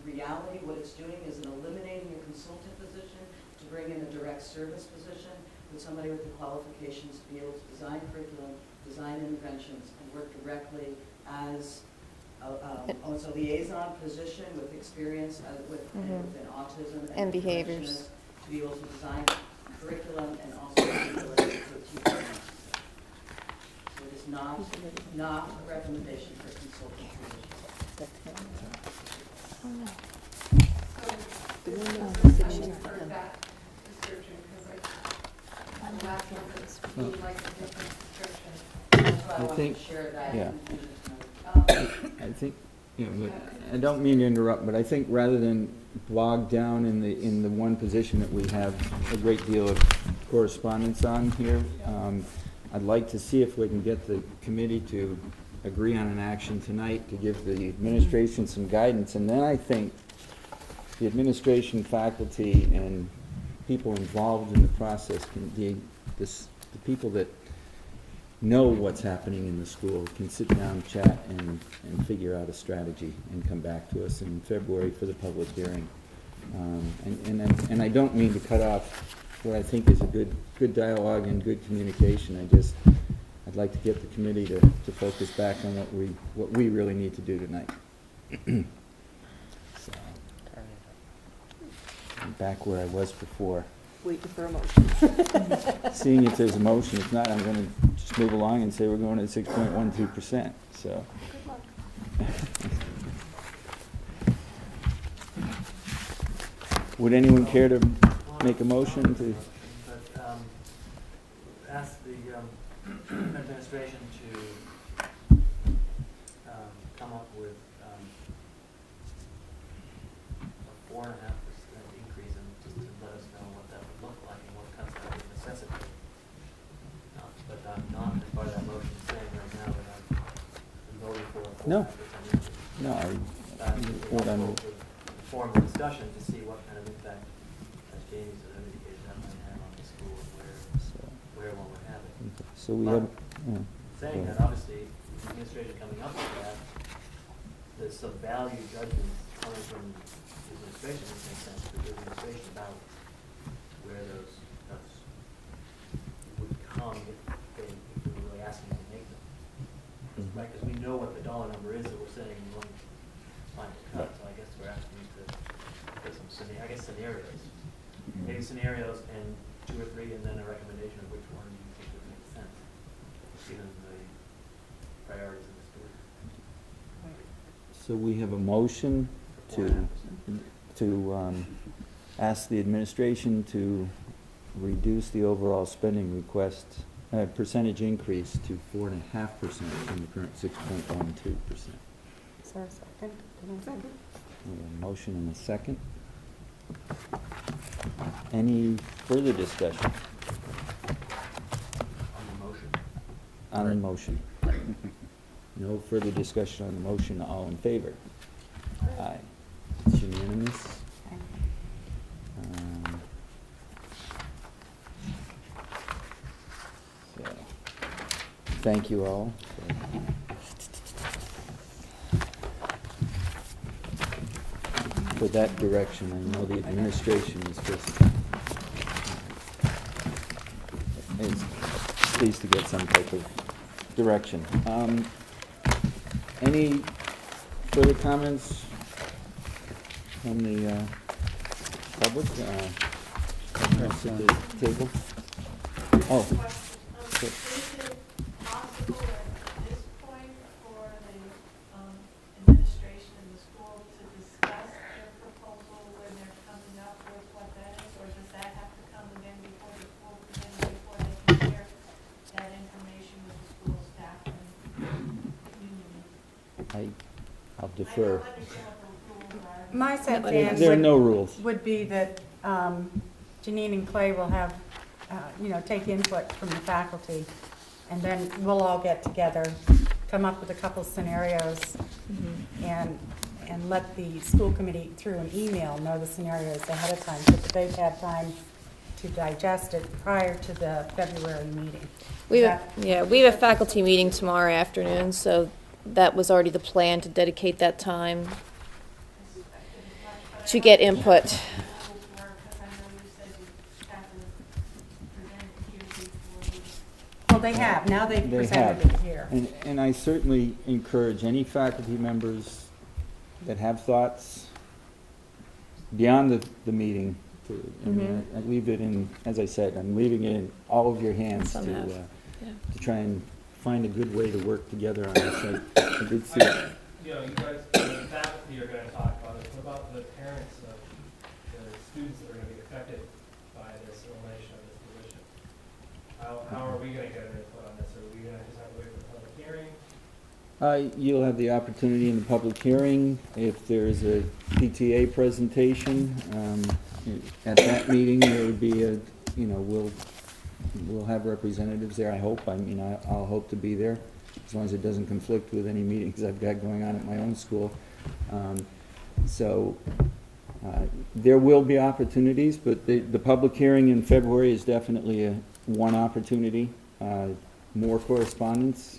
reality, what it's doing is eliminating a consultant position to bring in a direct service position with somebody with the qualifications to be able to design curriculum, design interventions, and work directly as it's a liaison position with experience within autism And behaviors. interventionists to be able to design curriculum and also curriculum to a teacher. So it is not a recommendation for consultant position. For that description, because the last one was really like a different description. That's why I I wanted think- to share that. yeah. information. I think, you know, I don't mean to interrupt, but I think rather than bog down in the one position that we have a great deal of correspondence on here, I'd like to see if we can get the committee to agree on an action tonight to give the administration some guidance, and then I think the administration, faculty, and people involved in the process can, the people that know what's happening in the school can sit down, chat, and figure out a strategy and come back to us in February for the public hearing. And I don't mean to cut off what I think is a good dialogue and good communication. I'd like to get the committee to focus back on what we really need to do tonight. So, I'm back where I was before. Wait for a motion. Seeing if there's a motion. If not, I'm going to just move along and say we're going to 6.12%. So. Would anyone care to make a motion to? But ask the administration to come up with a 4.5% increase, and just to let us know what that would look like and what cuts that would necessitate. But I'm not, as part of that motion, saying right now that I'm voting for a 4.5% No. increase. No, What I'm formal discussion to see what kind of impact, as Jamie sort of indicated, that might have on the school and where one would have it. So we have. Saying that, obviously, the administration coming up with that, there's some value judgments coming from the administration, which makes sense for the administration about where those cuts would come if we were really asking them to make them. Right, because we know what the dollar number is that we're saying we want to find a cut, so I guess we're asking you to put some scenarios. Maybe scenarios and 2 or 3, and then a recommendation of which one you think would make sense, given the priorities of the school. So we have a motion to ask the administration to reduce the overall spending request percentage increase to 4.5% from the current 6.12%. Is there a second? Second. We have a motion and a second. Any further discussion On the motion. on the motion? No further discussion on the motion. All in favor? Aye. It's unanimous. So, thank you all for that direction. I know the administration is pleased to get some type of direction. Any further comments from the public? Anyone else at the table? Oh. Is it possible at this point for the administration and the school to discuss their proposal when they're coming up with what that is, or does that have to come again before the school committee, before they can share that information with the school staff and community? I'll defer. I don't understand what the rules are. My sense, There are Dan, no rules. would be that Janine and Clay will have, take input from the faculty, and then we'll all get together, come up with a couple scenarios, and let the school committee, through an email, know the scenarios ahead of time, so that they've had time to digest it prior to the February meeting. We have a faculty meeting tomorrow afternoon, so that was already the plan, to dedicate that time to get input. Well, they have, now they've They presented have. it here. And I certainly encourage any faculty members that have thoughts beyond the meeting too. I mean, I leave it in, as I said, I'm leaving it in all of your hands Some have, yeah. to try and find a good way to work together on this. I did see. You know, you guys, the faculty are gonna talk about it. What about the parents of the students that are gonna be affected by this elimination of this position? How are we gonna get an input on this? Are we gonna just have to wait for the public hearing? You'll have the opportunity in the public hearing, if there's a PTA presentation, at that meeting, there would be we'll have representatives there, I hope. I mean, I'll hope to be there, as long as it doesn't conflict with any meetings I've got going on at my own school. There will be opportunities, but the public hearing in February is definitely one opportunity. More correspondence.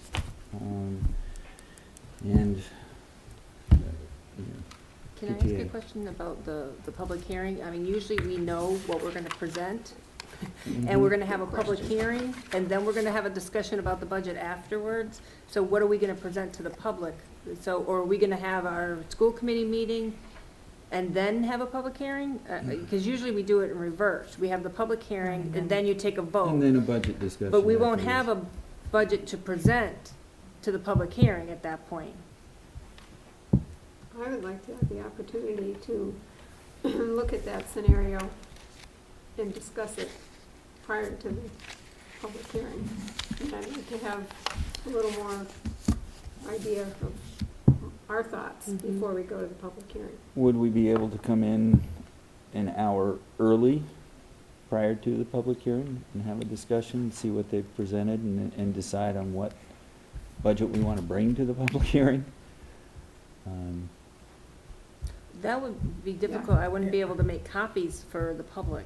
And, Can I ask you a question about the public hearing? I mean, usually we know what we're gonna present, and we're gonna have a public hearing, and then we're gonna have a discussion about the budget afterwards. So what are we gonna present to the public? So, or are we gonna have our school committee meeting and then have a public hearing? Because usually we do it in reverse. We have the public hearing, and then you take a vote. And then a budget discussion. But we won't afterwards. have a budget to present to the public hearing at that point. I would like to have the opportunity to look at that scenario and discuss it prior to the public hearing. And I'd like to have a little more idea of our thoughts before we go to the public hearing. Would we be able to come in an hour early prior to the public hearing and have a discussion, see what they've presented, and decide on what budget we want to bring to the public hearing? That would be difficult. I wouldn't be able to make copies for the public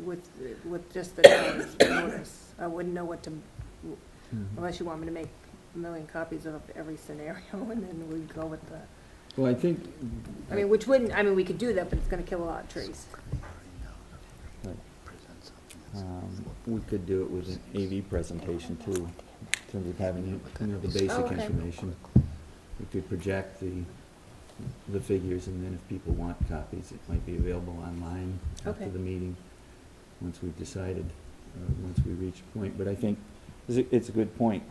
with just the notice. I wouldn't know what to, unless you want me to make a million copies of every scenario, and then we go with the, Well, I think. I mean, which wouldn't, I mean, we could do that, but it's gonna kill a lot of trees. We could do it with an AV presentation too, in terms of having the basic okay. information. We could project the figures, and then if people want copies, it might be available online after Okay. the meeting, once we've decided, once we reach a point. But I think it's a good point.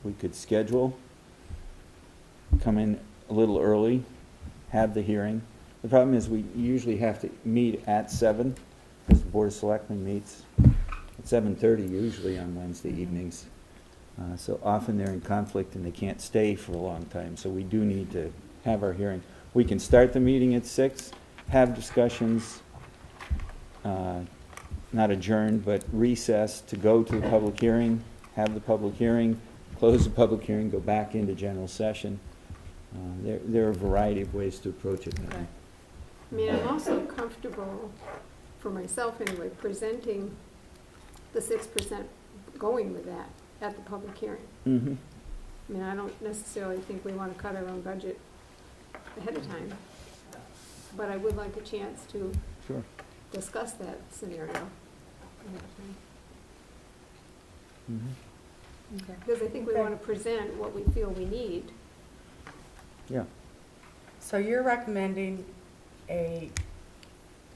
We could schedule, come in a little early, have the hearing. The problem is we usually have to meet at 7, because the Board of Selectmen meets at 7:30 usually on Wednesday evenings. So often they're in conflict and they can't stay for a long time, so we do need to have our hearing. We can start the meeting at 6, have discussions, not adjourned, but recess to go to the public hearing, have the public hearing, close the public hearing, go back into general session. There are a variety of ways to approach it. Okay. I mean, I'm also comfortable, for myself anyway, presenting the 6%, going with that at the public hearing. Mm-hmm. I mean, I don't necessarily think we want to cut our own budget ahead of time, but I would like a chance to Sure. discuss that scenario. Mm-hmm. Okay. Because I think we want to present what we feel we need. Yeah. So you're recommending a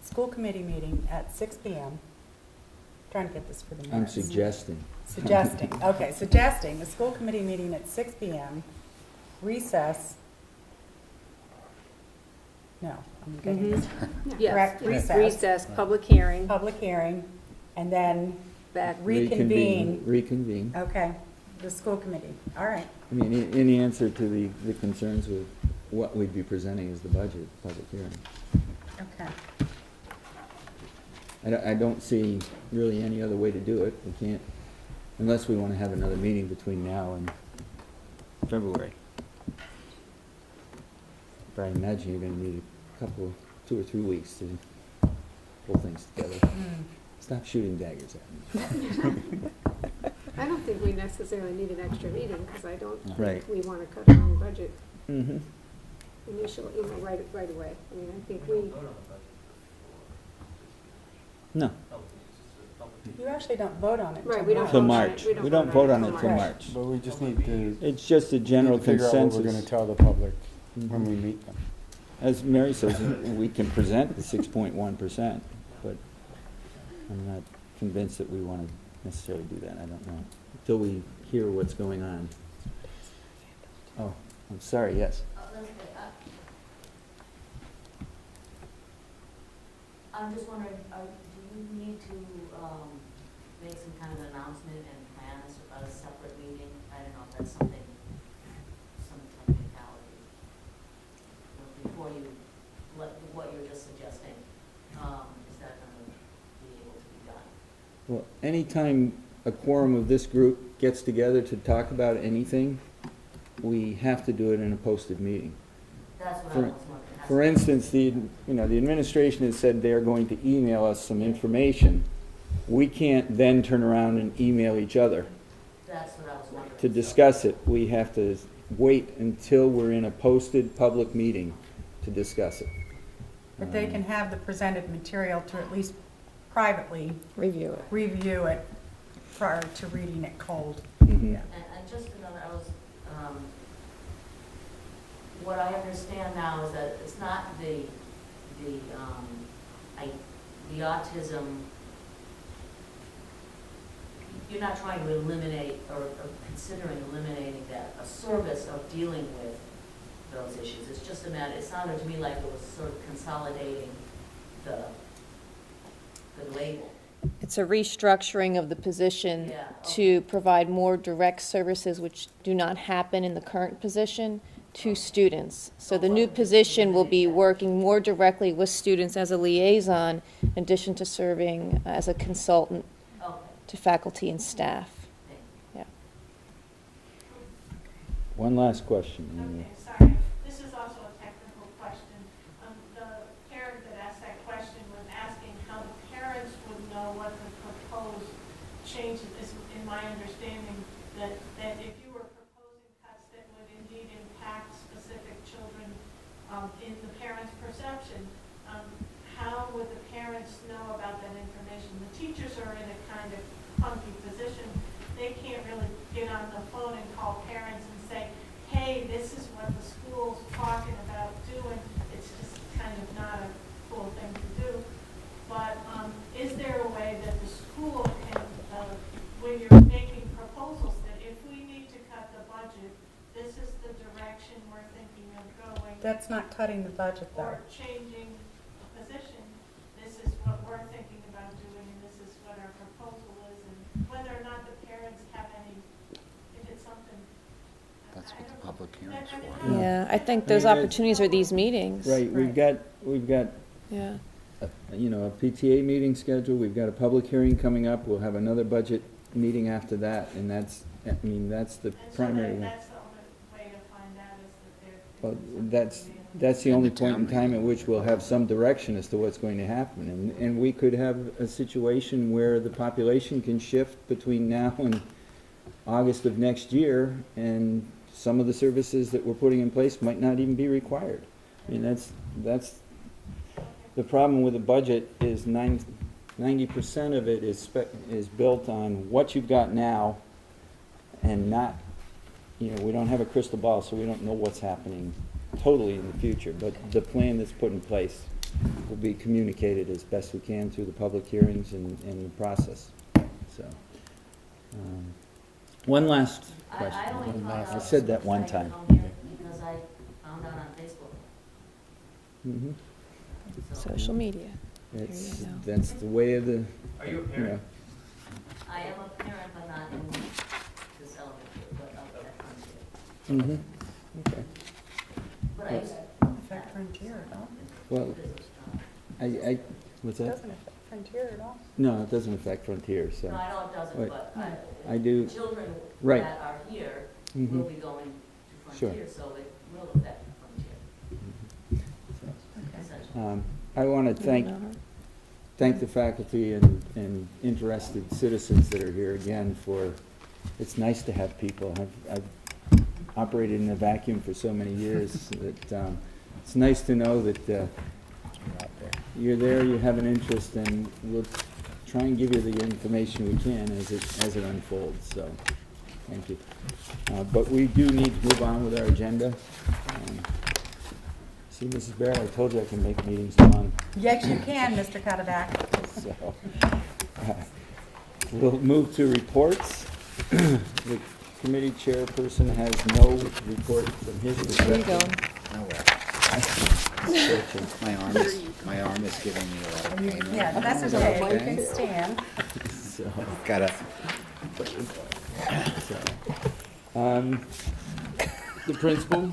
school committee meeting at 6 p.m. Trying to get this for the I'm minutes. suggesting. Suggesting a school committee meeting at 6 p.m., recess. No, I'm getting this. Yes, Correct, recess, public hearing, Public hearing, and then back. reconvene. Reconvene. Okay, the school committee, all right. I mean, in answer to the concerns with what we'd be presenting as the budget, public hearing. Okay. I don't see really any other way to do it. We can't, unless we want to have another meeting between now and February. But I imagine you're going to need a couple, 2 or 3 weeks to pull things together. Stop shooting daggers at me. I don't think we necessarily need an extra meeting, because I don't Right. think we want to cut our own budget Mm-hmm. initially, right away. I mean, I think we, No, You actually don't vote on it Right, we don't till vote on March. it. We don't vote on it till Right. March. But we just need to It's just a general figure out what we're consensus. gonna tell the public when we meet them. as Mary says, we can present the 6.1%, but I'm not convinced that we want to necessarily do that. I don't know, until we hear what's going on. Oh, I'm sorry, yes. I'm just wondering, do you need to make some kind of announcement and plan a separate meeting? I don't know if that's something, some technicality. Before you, what you were just suggesting, is that going to be able to be done? Well, anytime a quorum of this group gets together to talk about anything, we have to do it in a posted meeting. That's what I For, was wondering. for instance, the administration has said they're going to email us some information. We can't then turn around and email each other That's what I was wondering. to discuss it. We have to wait until we're in a posted public meeting to discuss it. But they can have the presented material to at least privately Review it. prior to reading it cold. Mhm. Yeah. And just another, what I understand now is that it's not the autism, you're not trying to eliminate or considering eliminating that, a service of dealing with those issues. It's just a matter, it sounded to me like it was sort of consolidating the label. It's a restructuring of the position Yeah, to provide more direct services which do not happen in the current position to students. So the new position will be working more directly with students as a liaison in addition to serving as a consultant Okay. to faculty and staff. Yeah. One last question. Okay, sorry. This is also a technical question. The parent that asked that question was asking how the parents would know what the proposed changes is. In my understanding, that if you were proposing cuts that would indeed impact specific children in the parent's perception, how would the parents know about that information? The teachers are in a kind of funky position. They can't really get on the phone and call parents and say, hey, this is what the school's talking about doing. It's just kind of not a cool thing to do. But is there a way that the school can, when you're making proposals, that if we need to cut the budget, this is the direction we're thinking of going? That's not cutting the budget, though. Or changing a position, this is what we're thinking about doing, and this is what our proposal is, and whether or not the parents have any, if it's something. That's I what the don't know. public hearing's I mean, for. how- Yeah, I think those I mean, opportunities are these meetings. Right, we've got Yeah. a PTA meeting scheduled, we've got a public hearing coming up, we'll have another budget meeting after that, and that's the And so primary one. that's the only way to find out is that Well, there's. that's the only point in time at which we'll have some direction as to what's going to happen. And we could have a situation where the population can shift between now and August of next year, and some of the services that we're putting in place might not even be required. I mean, that's the problem with the budget is 90% of it is built on what you've got now, and not, we don't have a crystal ball, so we don't know what's happening totally in the future. But the plan that's put in place will be communicated as best we can through the public hearings and the process. So, one last question. I only found out. I said that one time. Because I found out on Facebook. Mhm. Social media. It's, you go. that's the way of the, Are you a you parent? know. I am a parent, but not in this elementary, but up at Frontier. Okay. But I used to. Affect Frontier at all? Well, what's It that? doesn't affect Frontier at all. No, it doesn't affect Frontier, so. No, I know it doesn't, Wait. but I do. the children Right. that are here Mhm. will be going to Sure. Frontier, so it will affect Frontier. Essentially. I want to thank the faculty and interested citizens that are here again for, it's nice to have people. I've operated in a vacuum for so many years that it's nice to know that you're there, you have an interest, and we'll try and give you the information we can as it unfolds. So, thank you. But we do need to move on with our agenda. See, Mrs. Barrett, I told you I can make meetings long. Yes, you can, Mr. Cuddeback. So, we'll move to reports. The committee chairperson has no report from his There you go. perspective. My arm is giving me a lot of pain. Yeah, that's okay, you can stand. So, Gotta, the principal,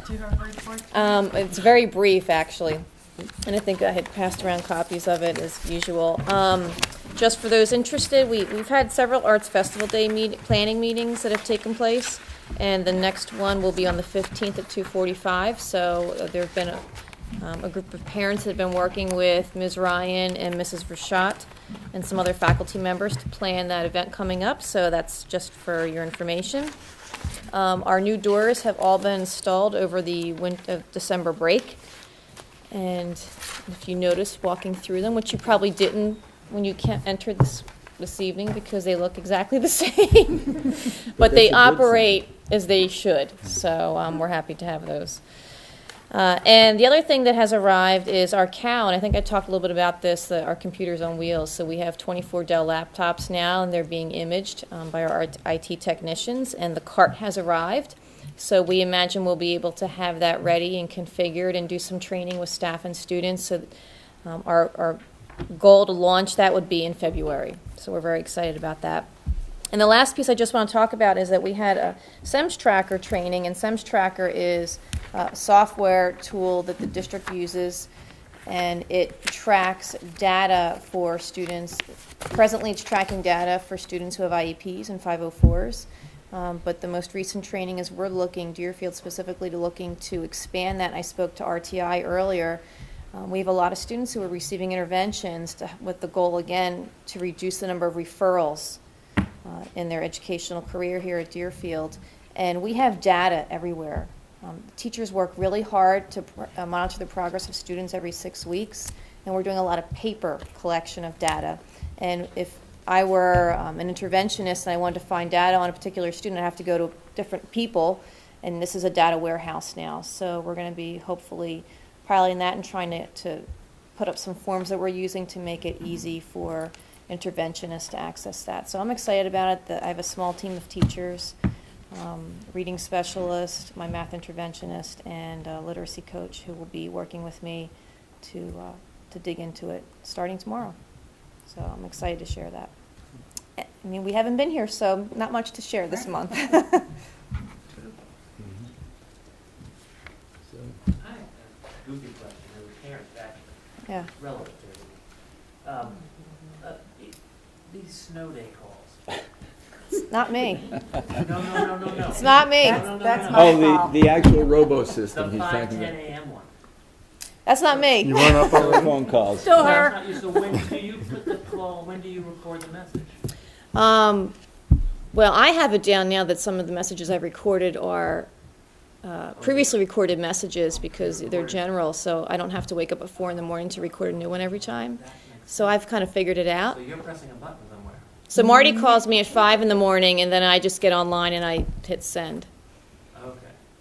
Do you have a report? It's very brief, actually, and I think I had passed around copies of it as usual. Just for those interested, we've had several Arts Festival Day planning meetings that have taken place, and the next one will be on the 15th at 2:45. So there have been a group of parents that have been working with Ms. Ryan and Mrs. Rashat and some other faculty members to plan that event coming up. So that's just for your information. Our new doors have all been installed over the December break. And if you notice walking through them, which you probably didn't when you entered this evening because they look exactly the same, but they operate as they should. So we're happy to have those. And the other thing that has arrived is our cow, and I think I talked a little bit about this, our computers on wheels. So we have 24 Dell laptops now, and they're being imaged by our IT technicians, and the cart has arrived. So we imagine we'll be able to have that ready and configured and do some training with staff and students. So our goal to launch that would be in February. So we're very excited about that. And the last piece I just want to talk about is that we had a SEMS Tracker training, and SEMS Tracker is a software tool that the district uses, and it tracks data for students. Presently, it's tracking data for students who have IEPs and 504s. But the most recent training is we're looking, Deerfield specifically, looking to expand that. I spoke to RTI earlier. We have a lot of students who are receiving interventions with the goal, again, to reduce the number of referrals in their educational career here at Deerfield. And we have data everywhere. Teachers work really hard to monitor the progress of students every 6 weeks, and we're doing a lot of paper collection of data. And if I were an interventionist and I wanted to find data on a particular student, I'd have to go to different people, and this is a data warehouse now. So we're going to be hopefully piloting that and trying to put up some forms that we're using to make it easy for interventionists to access that. So I'm excited about it. I have a small team of teachers, reading specialist, my math interventionist, and a literacy coach who will be working with me to dig into it starting tomorrow. So I'm excited to share that. I mean, we haven't been here, so not much to share this month. I have a goofy question, or parent actually. Yeah. Relevant to these snow day calls. It's not me. No. It's not me. That's my fault. the actual robo system The he's 5, talking 10 about. a.m. one. That's not me. You weren't up on Phone calls. Still No, her. it's not you. So when do you put the call, when do you record the message? Well, I have it down now that some of the messages I've recorded are previously recorded messages because they're general, so I don't have to wake up at 4 in the morning to record a new one every time. So I've kind of figured it out. So you're pressing a button somewhere. So Marty calls me at 5 in the morning, and then I just get online and I hit send. Okay.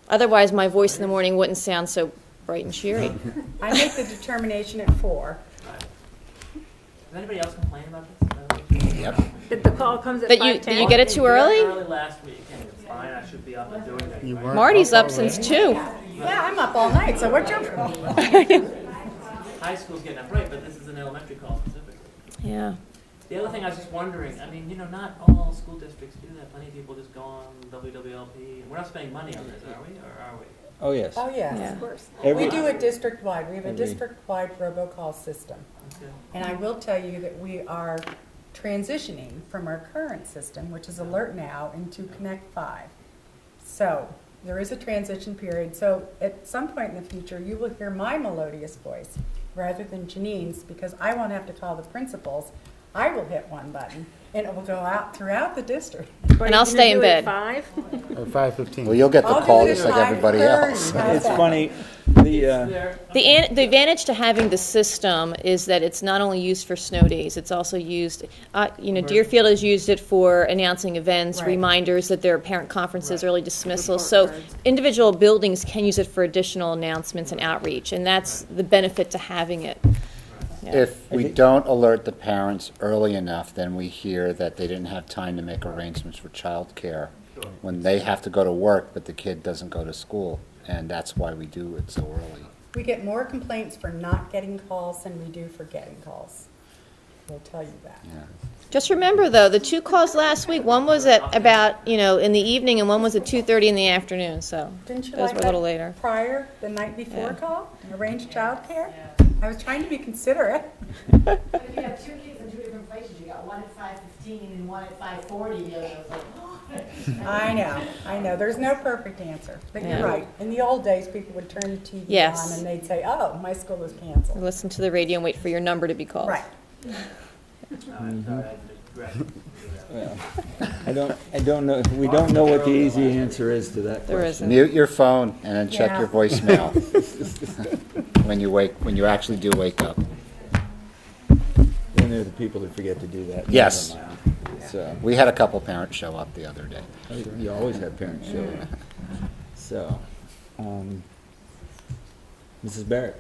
Otherwise, my voice in the morning wouldn't sound so bright and cheery. I make the determination at 4. Right. Does anybody else complain about this? Yep. That the call comes at That 5:10? you get it too early? Early last week, and it's fine, I should be up and doing it. You right? weren't Marty's up already? since 2. Yeah, I'm up all night, so what's your problem? High school's getting up right, but this is an elementary call specifically. Yeah. The other thing I was just wondering, I mean, not all school districts do that. Plenty of people just go on WWLP, and we're not spending money on this, are we, or are we? Oh, yes. Oh, yes. Yeah. Of course. Every- We do it district-wide. We have a Every- district-wide robocall system. Okay. And I will tell you that we are transitioning from our current system, which is Alert Now, into Connect 5. So there is a transition period. So at some point in the future, you will hear my melodious voice rather than Janine's, because I won't have to call the principals. I will hit one button, And it will go out throughout the district. And I'll stay in bed. 5? At 5:15. Well, you'll get the I'll do call it at just like everybody 5:30. else. How's It's that? funny, the, The advantage to having the system is that it's not only used for snow days, it's also used, Deerfield has used it for announcing events, Right. reminders that there are parent conferences, Right. early dismissals. Report So cards. individual buildings can use it for additional announcements and outreach, and that's the benefit to having it. Yeah. If we don't alert the parents early enough, then we hear that they didn't have time to make arrangements for childcare when they have to go to work, but the kid doesn't go to school, and that's why we do it so early. We get more complaints for not getting calls than we do for getting calls. We'll tell you that. Yeah. Just remember, though, the 2 calls last week, one was at about, in the evening, and one was at 2:30 in the afternoon, so Didn't you those like were a little that later. prior, the night before Yeah. call, arrange childcare? I was trying to be considerate. But if you have 2 kids in 2 different places, you got one at 5:15 and one at 5:40, the other was like, oh. I know, there's no perfect answer, but Yeah. you're right. In the old days, people would turn the TV Yes. on and they'd say, oh, my school was canceled. Listen to the radio and wait for your number to be called. Right. well, I don't know, we don't know what the easy answer is to that There question. isn't. Mute your phone and then check Yeah. your voicemail when you actually do wake up. And they're the people that forget to do that. Yes. So, We had a couple parents show up the other day. you always have parents show up. So, Mrs. Barrett.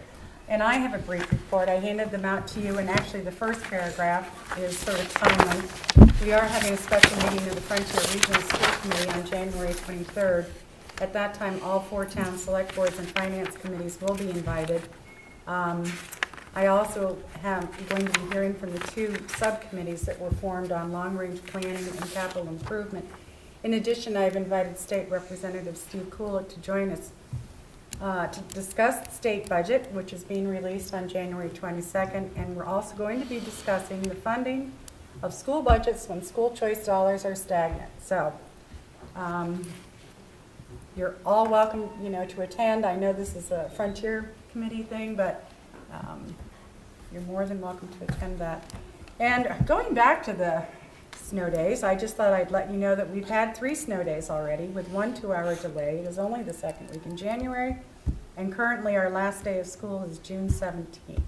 And I have a brief report. I handed them out to you, and actually the first paragraph is sort of timely. We are having a special meeting of the Frontier Regional School Committee on January 23rd. At that time, all 4 town select boards and finance committees will be invited. I also am going to be hearing from the 2 subcommittees that were formed on long-range planning and capital improvement. In addition, I've invited State Representative Steve Kulik to join us to discuss the state budget, which is being released on January 22nd, and we're also going to be discussing the funding of school budgets when school choice dollars are stagnant. So you're all welcome, to attend. I know this is a Frontier Committee thing, but you're more than welcome to attend that. And going back to the snow days, I just thought I'd let you know that we've had 3 snow days already with 1 2-hour delay. It is only the 2nd week in January, and currently our last day of school is June 17th.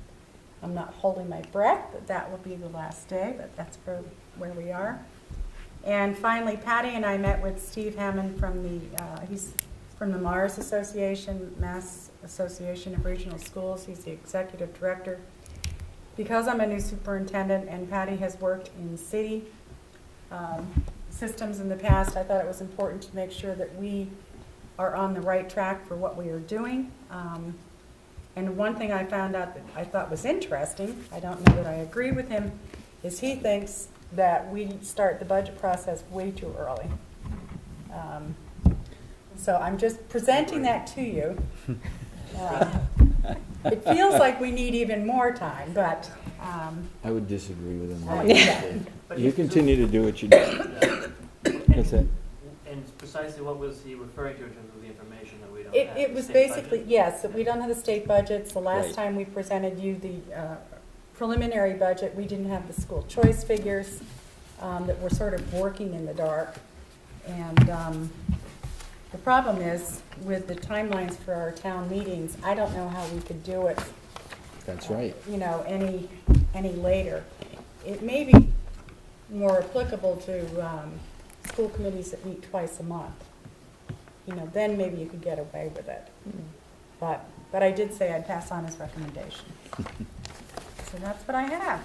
I'm not holding my breath that that will be the last day, but that's where we are. And finally, Patty and I met with Steve Hammond from he's from the Mars Association, Mass Association of Regional Schools. He's the executive director. Because I'm a new superintendent and Patty has worked in city systems in the past, I thought it was important to make sure that we are on the right track for what we are doing. And one thing I found out that I thought was interesting, I don't know that I agree with him, is he thinks that we start the budget process way too early. So I'm just presenting that to you. It feels like we need even more time, but I would disagree with him. Yeah. You continue to do what you do. What's that? And precisely what was he referring to in terms of the information that we don't have? It was State basically, budget? yes, that we don't have the state budgets. The last Right. time we presented you the preliminary budget, we didn't have the school choice figures, that we're sort of working in the dark. And the problem is, with the timelines for our town meetings, I don't know how we could do it, That's right. any later. It may be more applicable to school committees that meet twice a month. Then maybe you could get away with it. But I did say I'd pass on his recommendation. So that's what I have.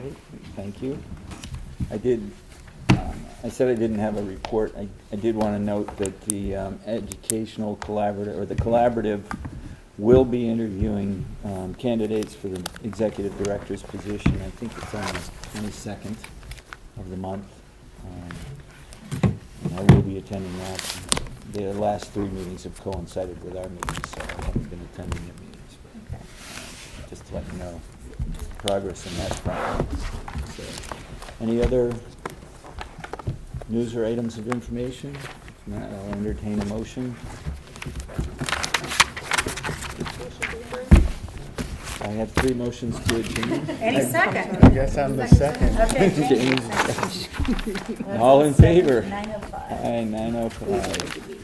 Great, thank you. I said I didn't have a report. I did want to note that the educational collaborative, or the collaborative, will be interviewing candidates for the executive director's position. I think it's on the 22nd of the month. And I will be attending that. The last 3 meetings have coincided with our meetings, so I haven't been attending the meetings. But, just to let you know progress in that front. So, any other news or items of information? If not, I'll entertain a motion. I have 3 motions to adjourn. Any second? I guess I'm the second. Okay, James. All in favor? 9:05. Aye, 9:05.